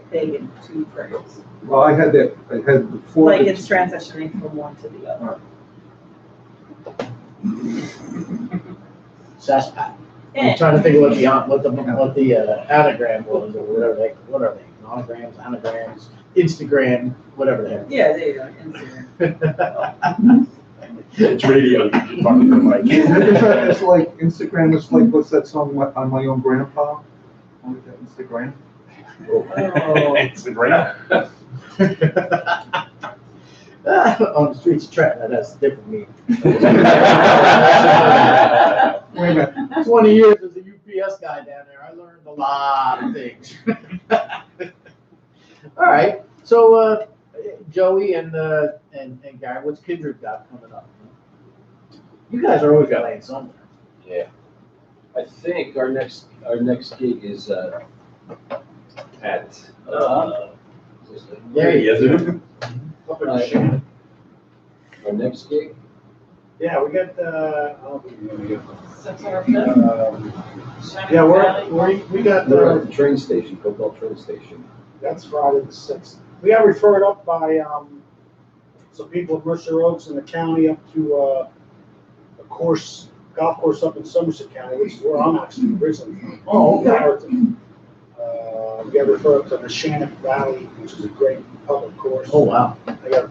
pagan to praise. Well, I had before. Like it's transitioning from one to the other. Saspat. I'm trying to think of what the anagram was, or whatever what are they? Monograms, anagrams, Instagram, whatever the heck. Yeah, there you go, Instagram. It's radio. You're talking to the mic. It's like Instagram is like, what's that song on My Own Grandpa? Instagram. Oh. Instagram. On the streets of Trenton, that's a different meaning. Wait a minute. 20 years as a UPS guy down there, I learned a lot of things. All right, so Joey and Gary, what's Kindred got coming up? You guys are always playing somewhere. Yeah. I think our next gig is at There you go. Up in Shannon. our next gig. Yeah, we got, I'll be gonna get September 5th. Yeah, we got, We're at the train station, Cobalt train station. that's Friday the 6th. We got referred up by, some people in Mercer Oaks in the county up to, a golf course up in Somerset County, which is where I'm actually originally from. Oh, okay. Ireton. We got referred up to the Shannon Valley, which is a great public course. Oh, wow. They got a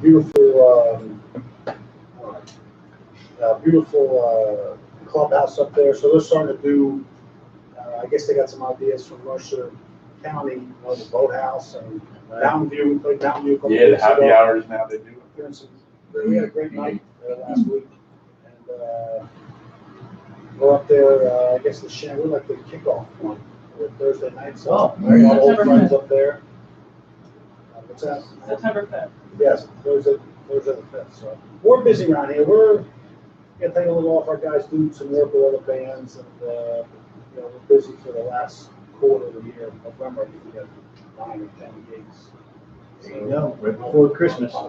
beautiful clubhouse up there, so they're starting to do, I guess they got some ideas from Mercer County, you know, the boathouse and Mountain View, we played Mountain View a couple Yeah, the weeks happy ago. hours now they do. Doing some- We had a great night last week, and we're up there, I guess the Shannon, we're like the kickoff one, Thursday night, so Oh, a lot of old September friends up there. What's that? September 5th. Yes, Thursday the 5th, so we're busy around here, we're gonna take a little off, our guys do some work with other bands, and, you know, we're busy for the last quarter of the year, November, I think we got 9 or 10 gigs. There you go, right before Christmas. Yeah,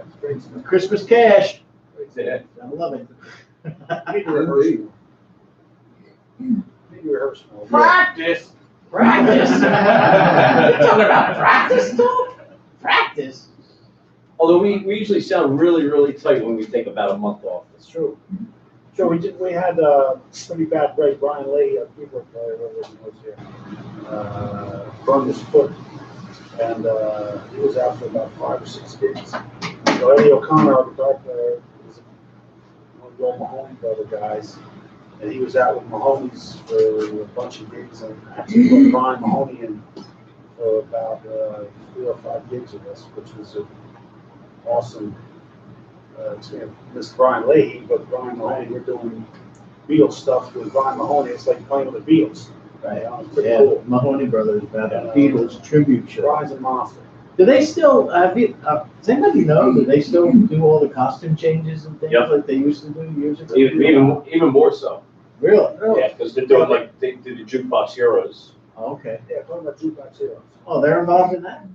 it's great stuff. Christmas cash. Yeah. I love it. Need to rehearse. Need to rehearse more. Practice. Practice. You're talking about practice stuff? Practice? Although we usually sound really, really tight when we take about a month off. It's true. Sure, we had pretty bad break. Brian Lee, a keyboard player, whoever he was here, burned his foot, and he was out for about 5 or 6 gigs. So Eddie O'Connor, our guitar player, is one of the old Mahoney brother guys, and he was out with Mahoney's for a bunch of gigs, and actually put Brian Mahoney in for about 4 or 5 gigs with us, which was an awesome. This Brian Leahy, but Brian Mahoney, we're doing Beatles stuff with Brian Mahoney. It's like playing with the Beatles. Right. It's pretty Yeah, cool. Mahoney Brothers about a Beatles tribute show. Brian's a monster. Do they still, does anybody know, do they still do all the costume changes and things Yep. like they used to do years ago? Even more so. Really? Yeah, because they're doing like, they do the Jukebox Heroes. Oh, okay. Yeah, talking about Jukebox Heroes. Oh, they're involved in that?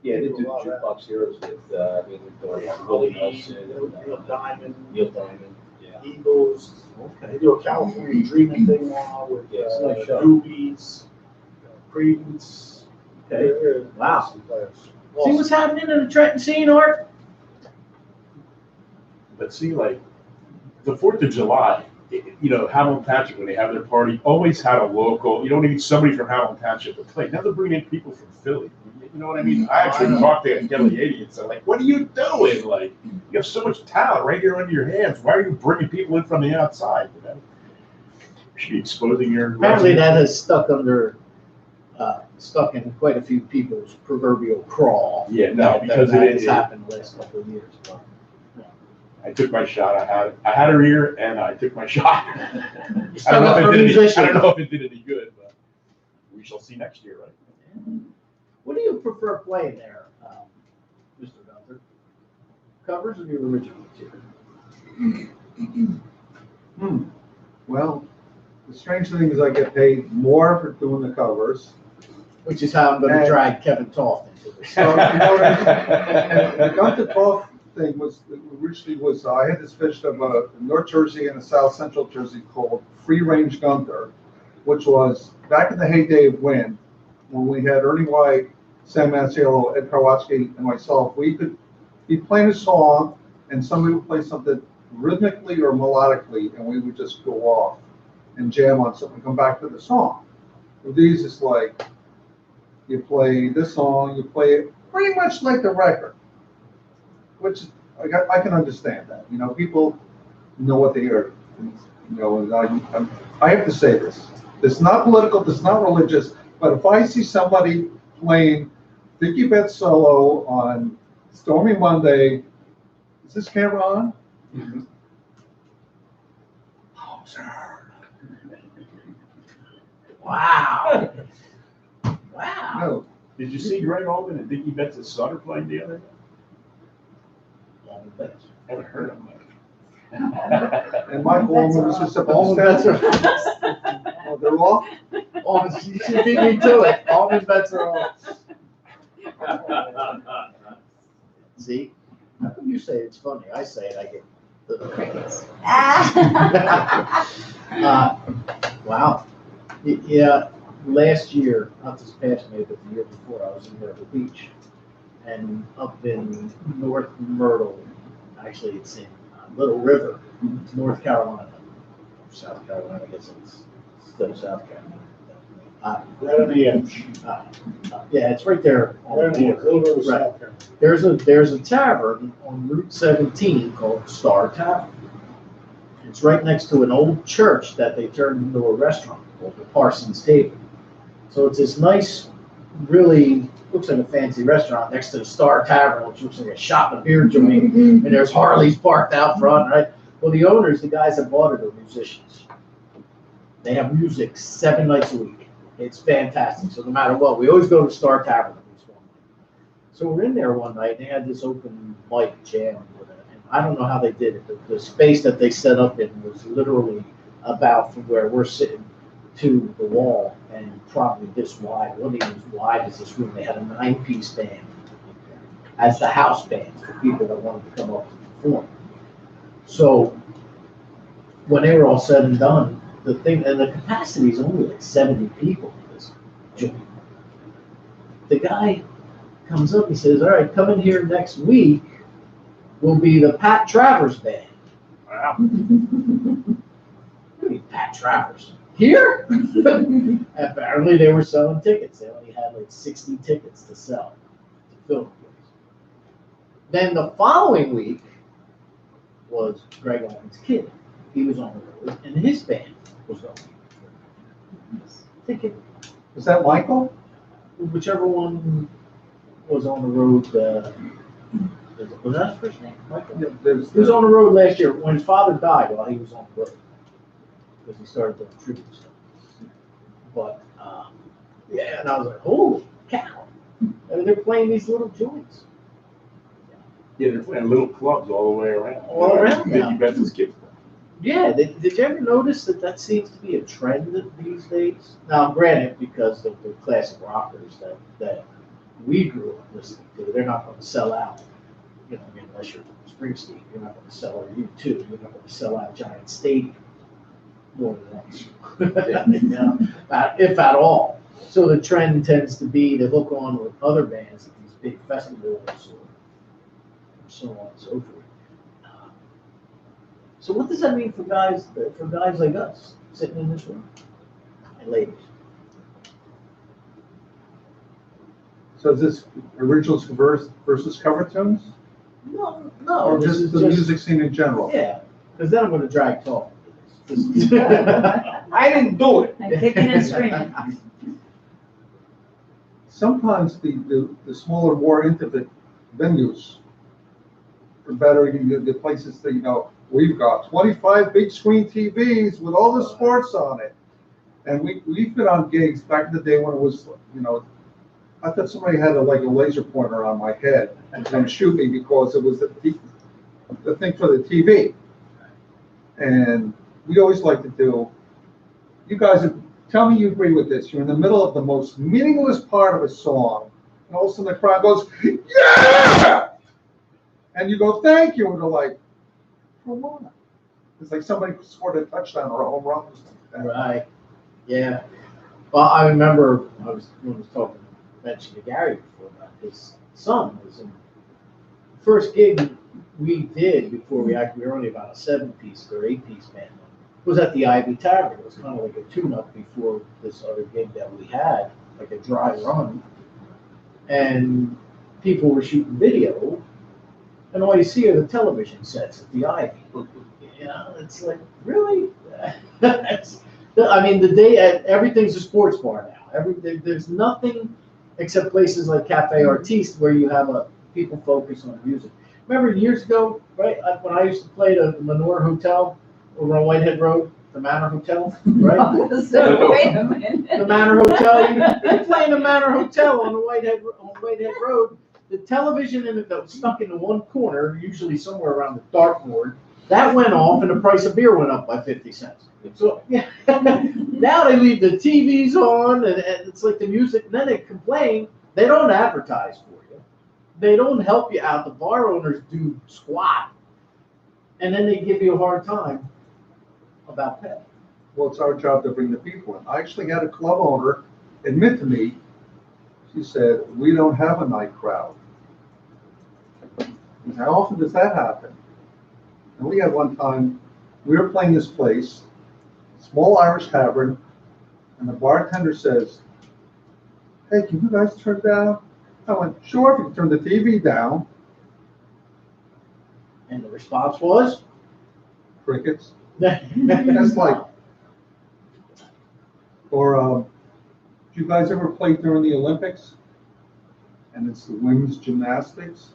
Yeah, they do the Wow, that- Jukebox Heroes with, I mean, they're doing Willie Nelson and Neil Diamond, Neil Diamond. Yeah. Eagles. Okay. They do a California Dreaming thing now with Yeah, it's a nice show. Doobies, Creedence. Okay. They're Wow. awesome players. See what's happening in the Trenton scene, Art? But see, like, the 4th of July, you know, Hamilton Township, when they have their party, always had a local, you don't need somebody from Hamilton Township to play. Now they're bringing in people from Philly. You know what I mean? I actually talked to Kelly 80 and said, like, what are you doing? Like, you have so much talent right here under your hands. Why are you bringing people in from the outside? You know? You should be exposing your. Apparently that has stuck in quite a few people's proverbial craw. Yeah, no, because that it has is. happened the last couple of years. I took my shot. I had her ear, and I took my shot. I stuck don't know up if for it did any- musicians. I don't know if it did any good, but we shall see next year, right? What do you prefer playing there, Mr. Gunther? Covers or your original material? Well, the strange thing is I get paid more for doing the covers. Which is how I'm going to And- drag Kevin Toft into this. So, you know, the Gunther Toff thing was, originally was, I had this fish of North Jersey and a South Central Jersey called Free Range Gunther, which was back in the heyday of Win, when we had Ernie White, Sam Manciello, Ed Karwatsky, and myself. We could be playing a song, and somebody would play something rhythmically or melodically, and we would just go off and jam on something, come back to the song. With these, it's like, you play this song, you play it pretty much like the record, which I can understand that. You know, people know what they are. You know, and I have to say this. It's not political. It's not religious. But if I see somebody playing Dickie Betts solo on Stormy Monday, is this camera on? Oh, sir. Wow. Wow. No, Did you see Greg Allman and Dickie Betts at Sutter playing the other day? I haven't heard of him. and Michael Allman was just up All on the the bets stage. are Oh, they're off? off. You should beat me to it. All the bets are off. See? How come you say it's funny? I say it, I get the Crickets. Wow. Yeah, last year, not this past May, but the year before, I was in Myrtle Beach. And up in North Myrtle, actually it's in Little River, North Carolina. South Carolina, I guess it's still South Carolina. Right on the edge. Yeah, it's right there. on Right on the edge, the Little River, border. Right. South Carolina. There's a tavern on Route 17 called Star Tavern. It's right next to an old church that they turned into a restaurant called the Parsons Table. So it's this nice, really looks like a fancy restaurant next to the Star Tavern, which looks like a shop and beer joint. And there's Harleys parked out front, right? Well, the owners, the guys that bought it, are musicians. They have music 7 nights a week. It's fantastic. So no matter what, we always go to Star Tavern at least one night. So we're in there one night, and they had this open mic jam with it. And I don't know how they did it. The space that they set up in was literally about from where we're sitting to the wall, and probably this wide. It wasn't even as wide as this room. They had a 9-piece band as the house band for people that wanted to come up and perform. So when they were all said and done, the thing, and the capacity is only like 70 people in this joint. The guy comes up and says, all right, come in here next week, will be the Pat Travers band. Wow. Pat Travers. Here? Apparently they were selling tickets. They only had like 60 tickets to sell to fill the place. Then the following week was Greg Allman's kid. He was on the road, and his band was going. Thinking, Was that Michael? whichever one was on the road, was that his first name? Michael? Yeah, there's- He was on the road last year when his father died while he was on the road. Because he started doing tribute stuff. But, yeah, and I was like, holy cow. And they're playing these little joints. Yeah, they're playing little clubs all the way around. All around now. Dickie Betts' kids. Yeah, did you ever notice that seems to be a trend these days? Now, granted, because of the classic rockers that we grew up listening to, they're not going to sell out. You know, I mean, unless you're Springsteen, you're not going to sell out U2. You're not going to sell out Giant Stadium more than once. You know, if at all. So the trend tends to be to hook on with other bands at these big festivals or so on and so forth. So what does that mean for guys like us sitting in this room and ladies? So is this originals versus cover tunes? No, Or this just is the music scene in general? Yeah, because then I'm going to drag talk. I didn't do it. And kicking and screaming. Sometimes the smaller, more intimate venues are better. The places that, you know, we've got 25 big screen TVs with all the sports on it. And we've been on gigs back in the day when it was, you know, I thought somebody had a laser pointer on my head and was going to shoot me because it was the thing for the TV. And we always like to do, you guys, tell me you agree with this. You're in the middle of the most meaningless part of a song, and all of a sudden the crowd goes, yeah! And you go, thank you. And they're like, for what? It's like somebody scored a touchdown or a home run or something. Right. Yeah. Well, I remember when I was mentioning to Gary before about his son was in the first gig we did before we were only about a 7-piece or 8-piece band. Was at the Ivy Tavern. It was kind of like a tune-up before this other gig that we had, like a dry run. And people were shooting video, and all you see are the television sets at the Ivy. You know, it's like, really? I mean, everything's a sports bar now. There's nothing except places like Cafe Artiste where you have people focus on music. Remember years ago, right, when I used to play the Manor Hotel over on Whitehead Road, the Manor Hotel, right? So, wait a minute. The Manor Hotel, you play in the Manor Hotel on Whitehead Road, the television that was stuck into one corner, usually somewhere around the dartboard, that went off and the price of beer went up by 50 cents. So, yeah, now they leave the TVs on and it's like the music, and then they complain, they don't advertise for you. They don't help you out. The bar owners do squat. And then they give you a hard time about pay. Well, it's our job to bring the people in. I actually had a club owner admit to me, she said, we don't have a night crowd. And how often does that happen? And we had one time, we were playing this place, small Irish tavern, and the bartender says, hey, can you guys turn it down? I went, sure, if you can turn the TV down. And the response was? Crickets. That's That's like, or, do you guys ever play during the Olympics? And it's the women's gymnastics?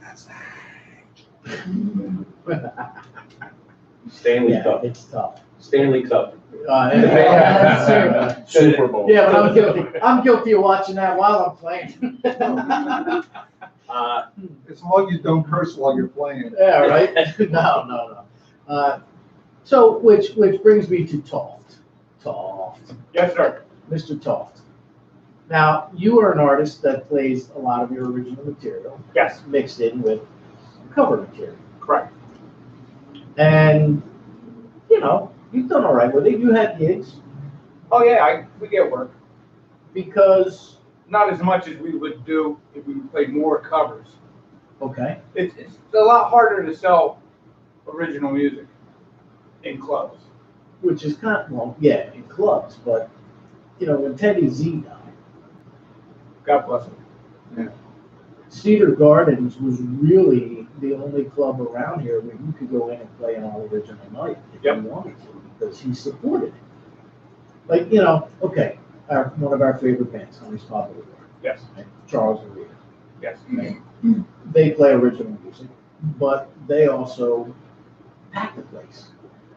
That's Stanley Yeah, Cup. it's tough. Stanley Cup. That's true. Super Bowl. Yeah, but I'm guilty. I'm guilty of watching that while I'm playing. As long as you don't curse while you're playing. Yeah, right? No. So, which brings me to Toft. Yes, sir. Mr. Toft. Now, you are an artist that plays a lot of your original material Yes, mixed in with cover material. correct. And, you know, you've done all right with it. You had gigs Oh, yeah, we get work. because, Not as much as we would do if we played more covers. okay, It's a lot harder to sell original music in clubs. which is kind of, well, yeah, in clubs, but, you know, when Teddy Z died, God bless them. Cedar Gardens was really the only club around here where you could go in and play an all-original night if Yep. you wanted to, because he supported it. Like, you know, okay, one of our favorite bands, Honey's Pop Boulevard, Yes, right? Charles and Rita. yes. They play original music, but they also pack the place.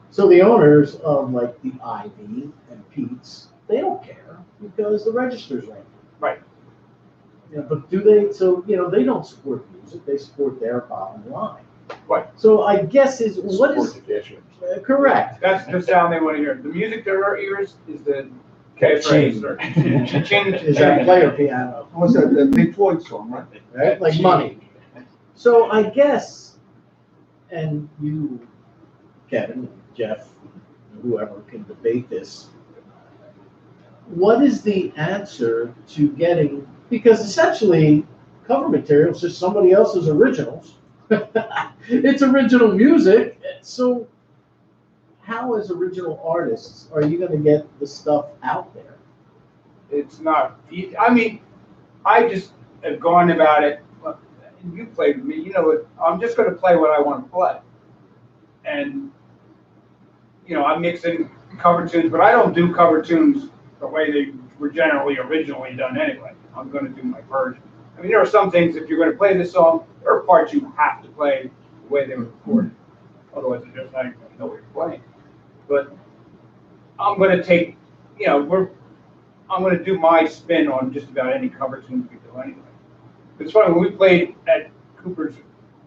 So the owners of like the Ivy and Pete's, they don't care because the register's right. Right. You know, but do they, so, you know, they don't support music, they support their bottom line. Right. So I guess what is, Support the cash in. correct. That's the sound they want to hear. The music to our ears is the cash Cha-ching. register. Cha-ching, Is that player piano, What's that, the Pink Floyd song, right? right? Like money. So I guess, and you, Kevin, Jeff, whoever can debate this, what is the answer to getting, because essentially cover material is just somebody else's originals. It's original music, so how as original artists are you gonna get the stuff out there? It's not easy. I mean, I just have gone about it. You played with me, you know what? I'm just going to play what I want to play. And, you know, I'm mixing cover tunes, but I don't do cover tunes the way they were generally originally done anyway. I'm going to do my version. I mean, there are some things, if you're going to play this song, there are parts you have to play the way they were recorded. Otherwise, it's just not even know what you're playing. But I'm going to take, you know, I'm going to do my spin on just about any cover tunes we do anyway. It's funny, when we played at Cooper's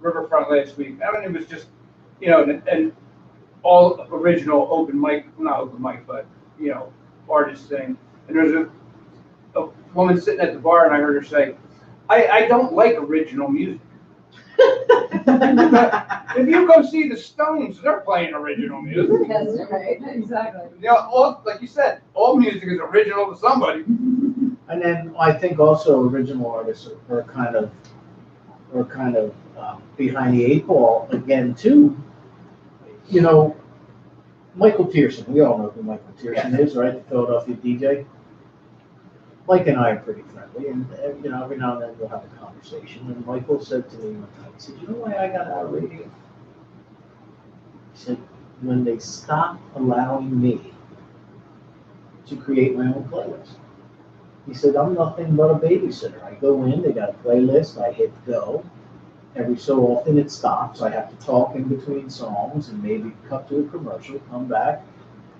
Riverfront last week, I mean, it was just, you know, an all original open mic, not open mic, but, you know, artist thing. And there was a woman sitting at the bar, and I heard her say, I don't like original music. If you go see the Stones, they're playing original music. That's right, exactly. You know, all, like you said, all music is original to somebody. And then I think also original artists are kind of behind the eight ball again too. You know, Michael Tierson, we all know who Michael Tierson is, right? The Philadelphia DJ. Mike and I are pretty friendly, and you know, every now and then we'll have a conversation. And Michael said to me one time, he said, "You know why I got out of radio?" He said, "When they stopped allowing me to create my own playlist. He said, I'm nothing but a babysitter. I go in, they got a playlist, I hit go. Every so often it stops. I have to talk in between songs and maybe cut to a commercial, come back,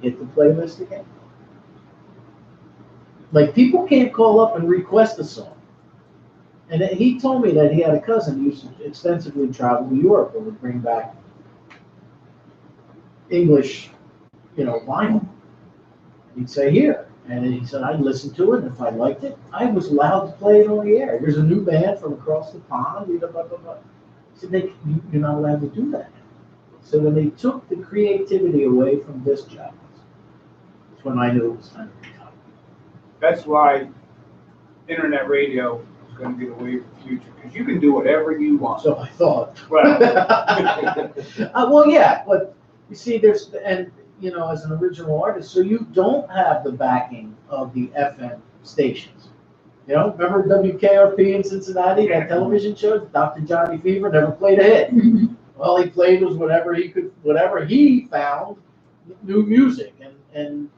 hit the playlist again. Like, people can't call up and request a song. And he told me that he had a cousin who used to extensively travel to Europe and would bring back English, vinyl. He'd say, here. And he said, I'd listen to it, and if I liked it, I was allowed to play it on the air. Here's a new band from across the pond, blah, blah, blah, blah. He said, you're not allowed to do that. So when they took the creativity away from disc jockeys, that's when I knew it was time to retire. That's why internet radio is going to be the wave of the future, because you can do whatever you want. So I thought. Well, Well, yeah, but you see, as an original artist, so you don't have the backing of the FM stations. Remember WKRP in Cincinnati, that television show, Dr. Johnny Fever, never played a hit. All he played was whatever he found, new music and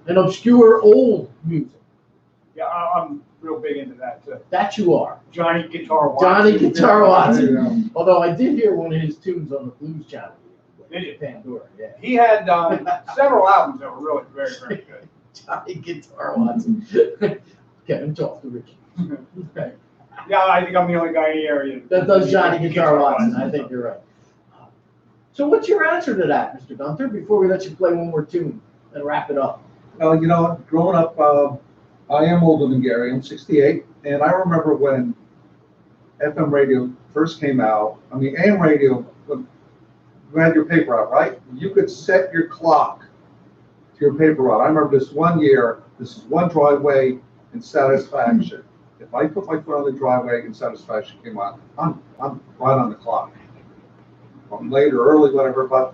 obscure old music. yeah, I'm real big into that too. That you are. Johnny Guitar Watson. Johnny Guitar There you Watson. Although I did hear one of his tunes on the Blues Channel. Did you? Pandora, yeah. He had several albums that were really very, very good. Johnny Guitar Watson. Kevin, talk to Richie. Okay. Yeah, I think I'm the only guy in the area That does Johnny Guitar Watson. I think you're right. So what's your answer to that, Mr. Gunther, before we let you play one more tune and wrap it up? Well, growing up, I am older than Gary. I'm 68, and I remember when FM radio first came out. I mean, AM radio, when you had your paper route, right? You could set your clock to your paper route. I remember this one year, this is one driveway in Satisfaction. If I put my foot on the driveway and Satisfaction came on, I'm right on the clock. I'm late or early, whatever, but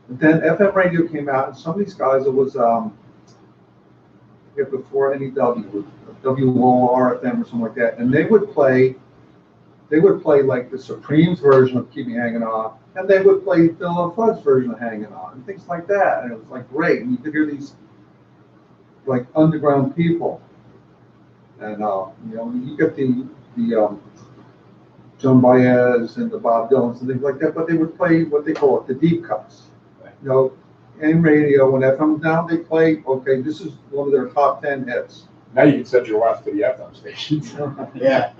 then FM radio came out, and some of these guys, it was before NEW, WOR FM or something like that, and they would play like the Supremes version of Keep Me Hanging On, and they would play Phil Fudd's version of Hanging On, and things like that, and it was like great, and you could hear these like underground people, and you get the Joan Baez and the Bob Dylans and things like that, but they would play what they call it, the deep cuts. In radio, when FM down, they play, okay, this is one of their top 10 hits. Now you can set your watch to the FM stations. Yeah.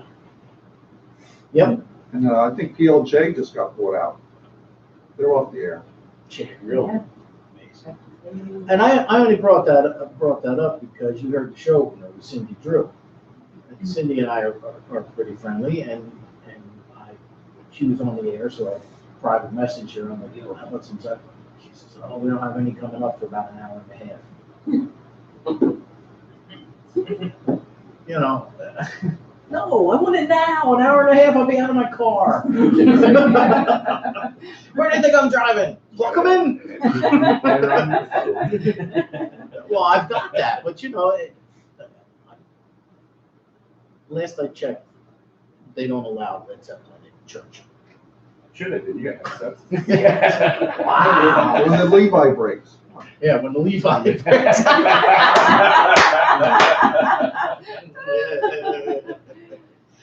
Yep. And I think PLJ just got bought out. They're off the air. Really? Amazing. And I only brought that up because you heard the show, with Cindy Drew. And Cindy and I are pretty friendly, and she was on the air, so I private messaged her. I'm like, how about some Zeppelin? She says, oh, we don't have any coming up for about an hour and a half. No, I want it now. An hour and a half, I'll be out of my car. Where do you think I'm driving? Plug them in. Well, I've got that, but last I checked, they don't allow Led Zeppelin in church. Sure they did. You got headsets. Wow. When the Levi breaks. Yeah, when the Levi breaks.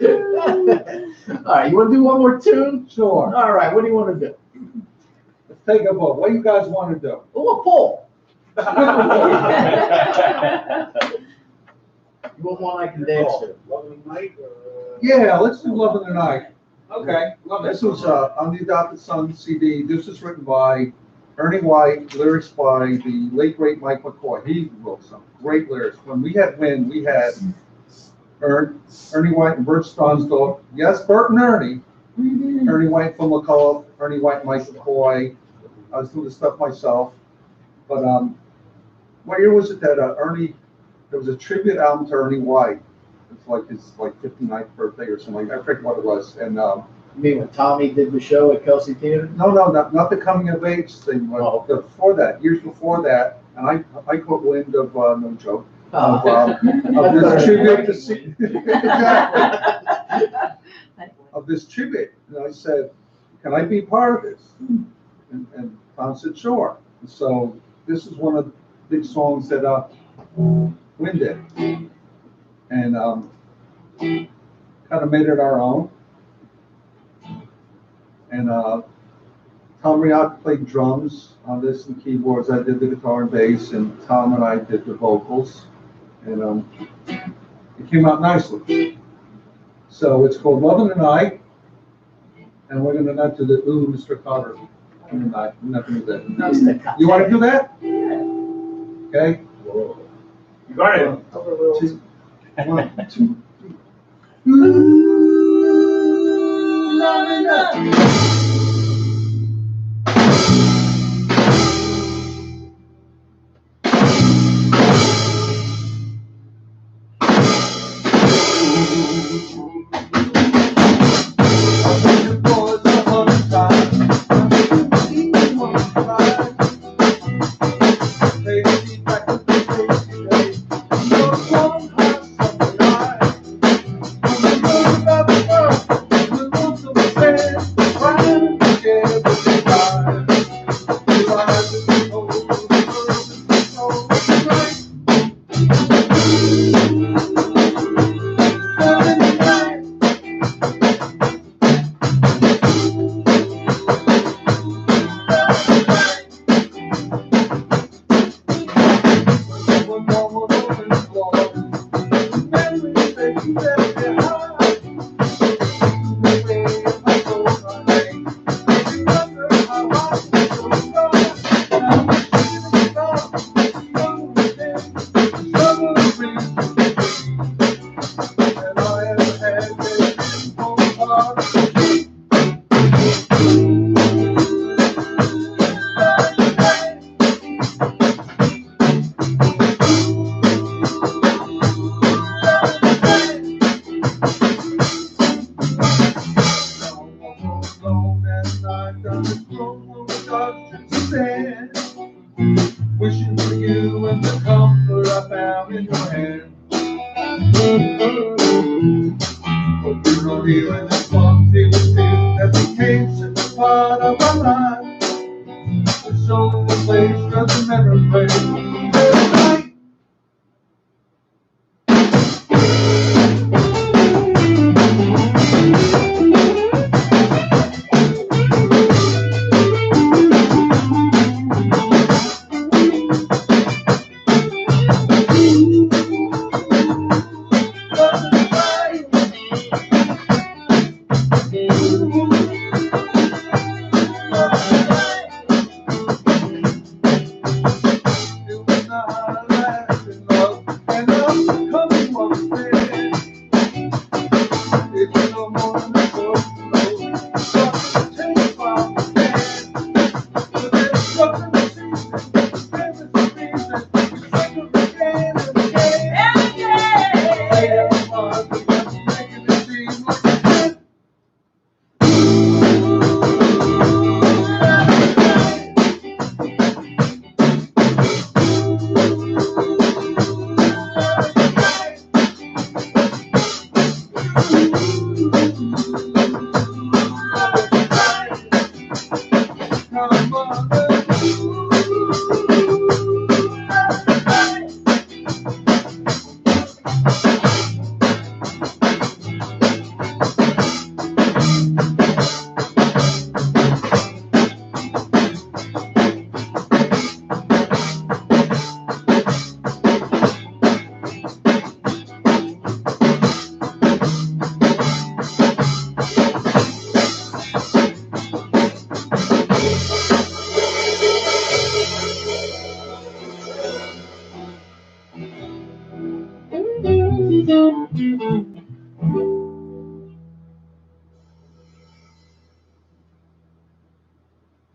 All right, you want to do one more tune? Sure. All right, what do you want to do? Let's take a vote. What do you guys want to do? Oh, a poll. You want one I can dance to? Loving Night or? Yeah, let's do Love in the Night. Okay, love This it. was on the Adopted Son CD. This was written by Ernie White, lyrics by the late great Mike McCoy. He wrote some great lyrics. When we had Wind, we had Ernie White and Bert Stonsdorf. Yes, Bert and Ernie. Ernie White from McCullough, Ernie White and Mike McCoy. I was doing the stuff myself. But what year was it that Ernie, there was a tribute album to Ernie White. It's like his 59th birthday or something. I forget what it was. And You mean when Tommy did the show at Kelsey Theater? no, not the coming of age thing. But Oh, okay. before that, years before that, and I caught wind of no joke of this tribute to exactly of this tribute, and I said, "Can I be part of this?" And Tom said, "Sure." And so this is one of big songs that Wynn did. And kind of made it our own. And Tom Riot played drums on this and keyboards. I did the guitar and bass, and Tom and I did the vocals. And it came out nicely. So it's called Love in the Night. And we're going to not do the Ooh, Mr. Carter. In the night. We're not going to do that. No, stick. You want to do that? Yeah. Okay. You got it. Over Will. 2, 1, 2, 3. Ooh, love in the night. Wishing for you and the comfort I found in your hand. But you're not here in this one feeling that became such a part of my life. It's only the place doesn't never fade.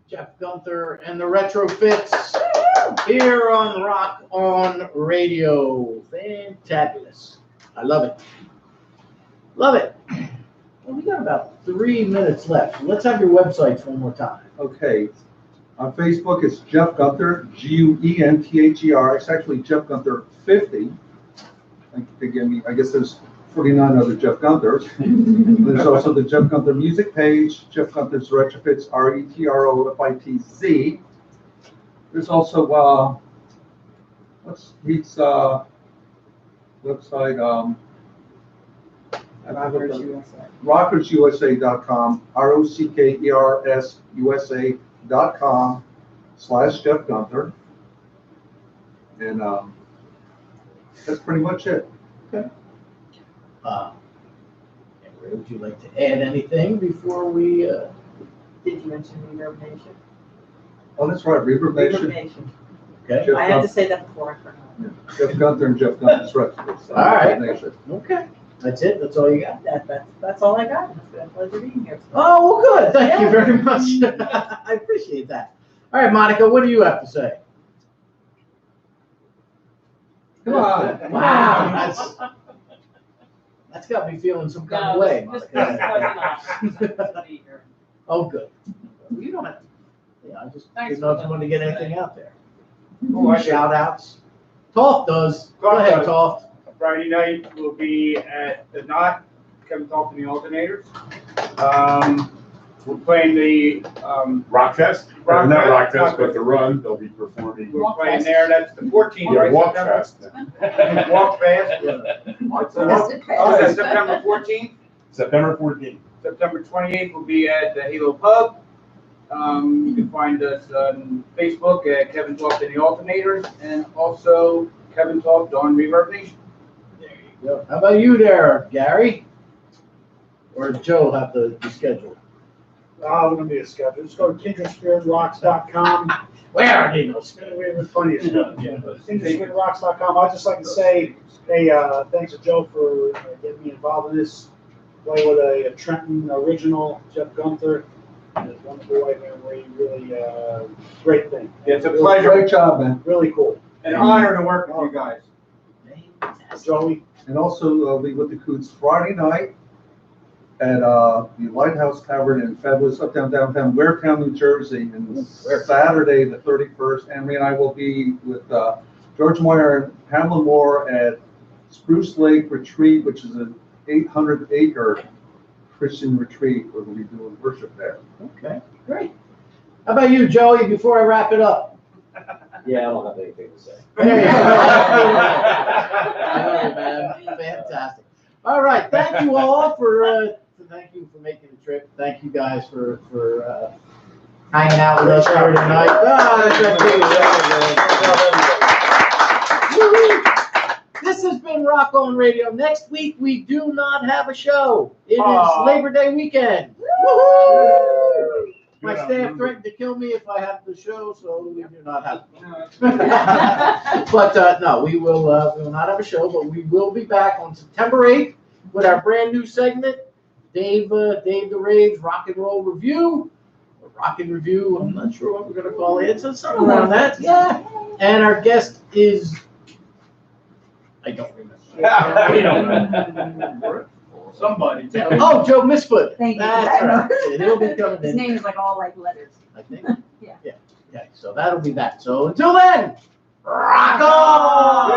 Jeff Gunther and the Retrofits here on Rock On Radio. Fantabulous. I love it. Love it. Well, we got about 3 minutes left. So let's have your websites one more time. Okay. On Facebook, it's Jeff Gunther, Guenther. It's actually Jeff Gunther 50. They give me, I guess there's 49 other Jeff Gunthers. There's also the Jeff Gunther music page, Jeff Gunther's Retrofits, Retrofitz. There's also what's Reed's, website, Rockers USA. rockersusa.com, rockersusa.com/Jeff Gunther. And, that's pretty much it. Henry, would you like to add anything before we, Did you mention Reverb Nation? Oh, that's right, Reverb Reverb Nation. Nation. okay? Jeff I had Gunther. to say that before I forgot. Jeff Gunther and Jeff Gunther's Records. All right. Nation. Okay, that's it, that's all you got? That's all I got. It's been a pleasure being here. Oh, well, good, thank you very much. I appreciate that. All right, Monica, what do you have to say? Come on. Wow, that's got me feeling some kind of way, This was not Monica. to be here. Oh, good. You don't have to. Yeah, I just Thanks didn't know if for you wanted to get anything out there. Oh, I do. Shout outs. Toft does. Go Toft ahead, does. Toft. Friday night will be at the Knot, Kevin Talk and the Alternators. We're playing the, Rock Fest? Rock Not Fest. Rock Fest, but the Run, they'll be performing. we're playing there, that's the 14th, Yeah, right? Walk September? Fest. Walk Fast. Oh, That's September 14th. September 14th. September 28th will be at the Halo Pub. You can find us on Facebook at Kevin Talk and the Alternators, and also Kevin Talk on Reverb Nation. There you go. How about you there, Gary? Or Joe have to schedule? Oh, we're gonna be a schedule. Just go to kindredspiritrocks.com. Where are they? No We have plenty of stuff. kindredspiritrocks.com. I'd just like to say, hey, thanks to Joe for getting me involved in this. Play with a Trenton original, Jeff Gunther, and his wonderful wife, Emery. Really, great thing. It's a pleasure, Great job, man. Really cool. an honor to work with you guys. Joey, And also, be with the Coots Friday night at the Lighthouse Tavern in Fabulous Uptown Downtown, Waretown, New Jersey, and Saturday, the 31st. Henry and I will be with George Moyer and Pamela Moore at Spruce Lake Retreat, which is an 800-acre Christian retreat where we'll be doing worship there. Okay, great. How about you, Joey, before I wrap it up? Yeah, I don't have anything to say. There you go. All right, man. Fantastic. All right, thank you all for making the trip. Thank you guys for hanging out with us here tonight. Woo-hoo. This has been Rock On Radio. Next week, we do not have a show. It is Labor Day weekend. Woo-hoo! My staff threatened to kill me if I have the show, so we do not have it. But no, we will not have a show, but we will be back on September 8th with our brand new segment, Dave the Rave's Rock and Roll Review, or Rock and Review. I'm not sure what we're gonna call it. It's something around that. Yeah. And our guest is, I don't remember. We don't know. Somebody. Oh, Joe Misfoot. Thank you. That's right. He'll be coming His in. name is like all like letters. I think. Yeah. Yeah. Okay, so that'll be that. So until then, rock on!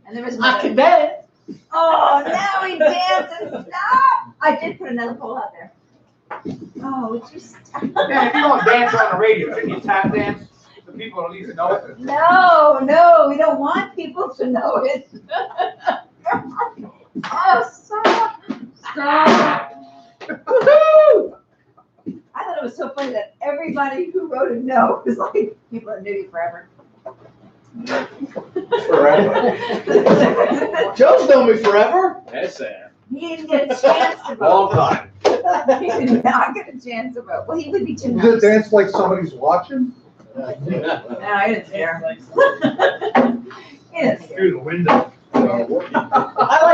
And there was I can another. dance. Oh, now he dances. Stop! I did put another poll out there. Oh, would you stop? Man, if you're gonna dance on the radio, shouldn't you tap dance? The people at least know it. No, we don't want people to know it. Oh, stop! Stop! Woohoo! I thought it was so funny that everybody who wrote a no was like, people that knew you forever. Joe's known me forever. That's sad. He didn't get a chance to Long vote. time. He did not get a chance to vote. Well, he would be too You nice. gonna dance like somebody's watching? No, I didn't care. He didn't care. Through the window. I like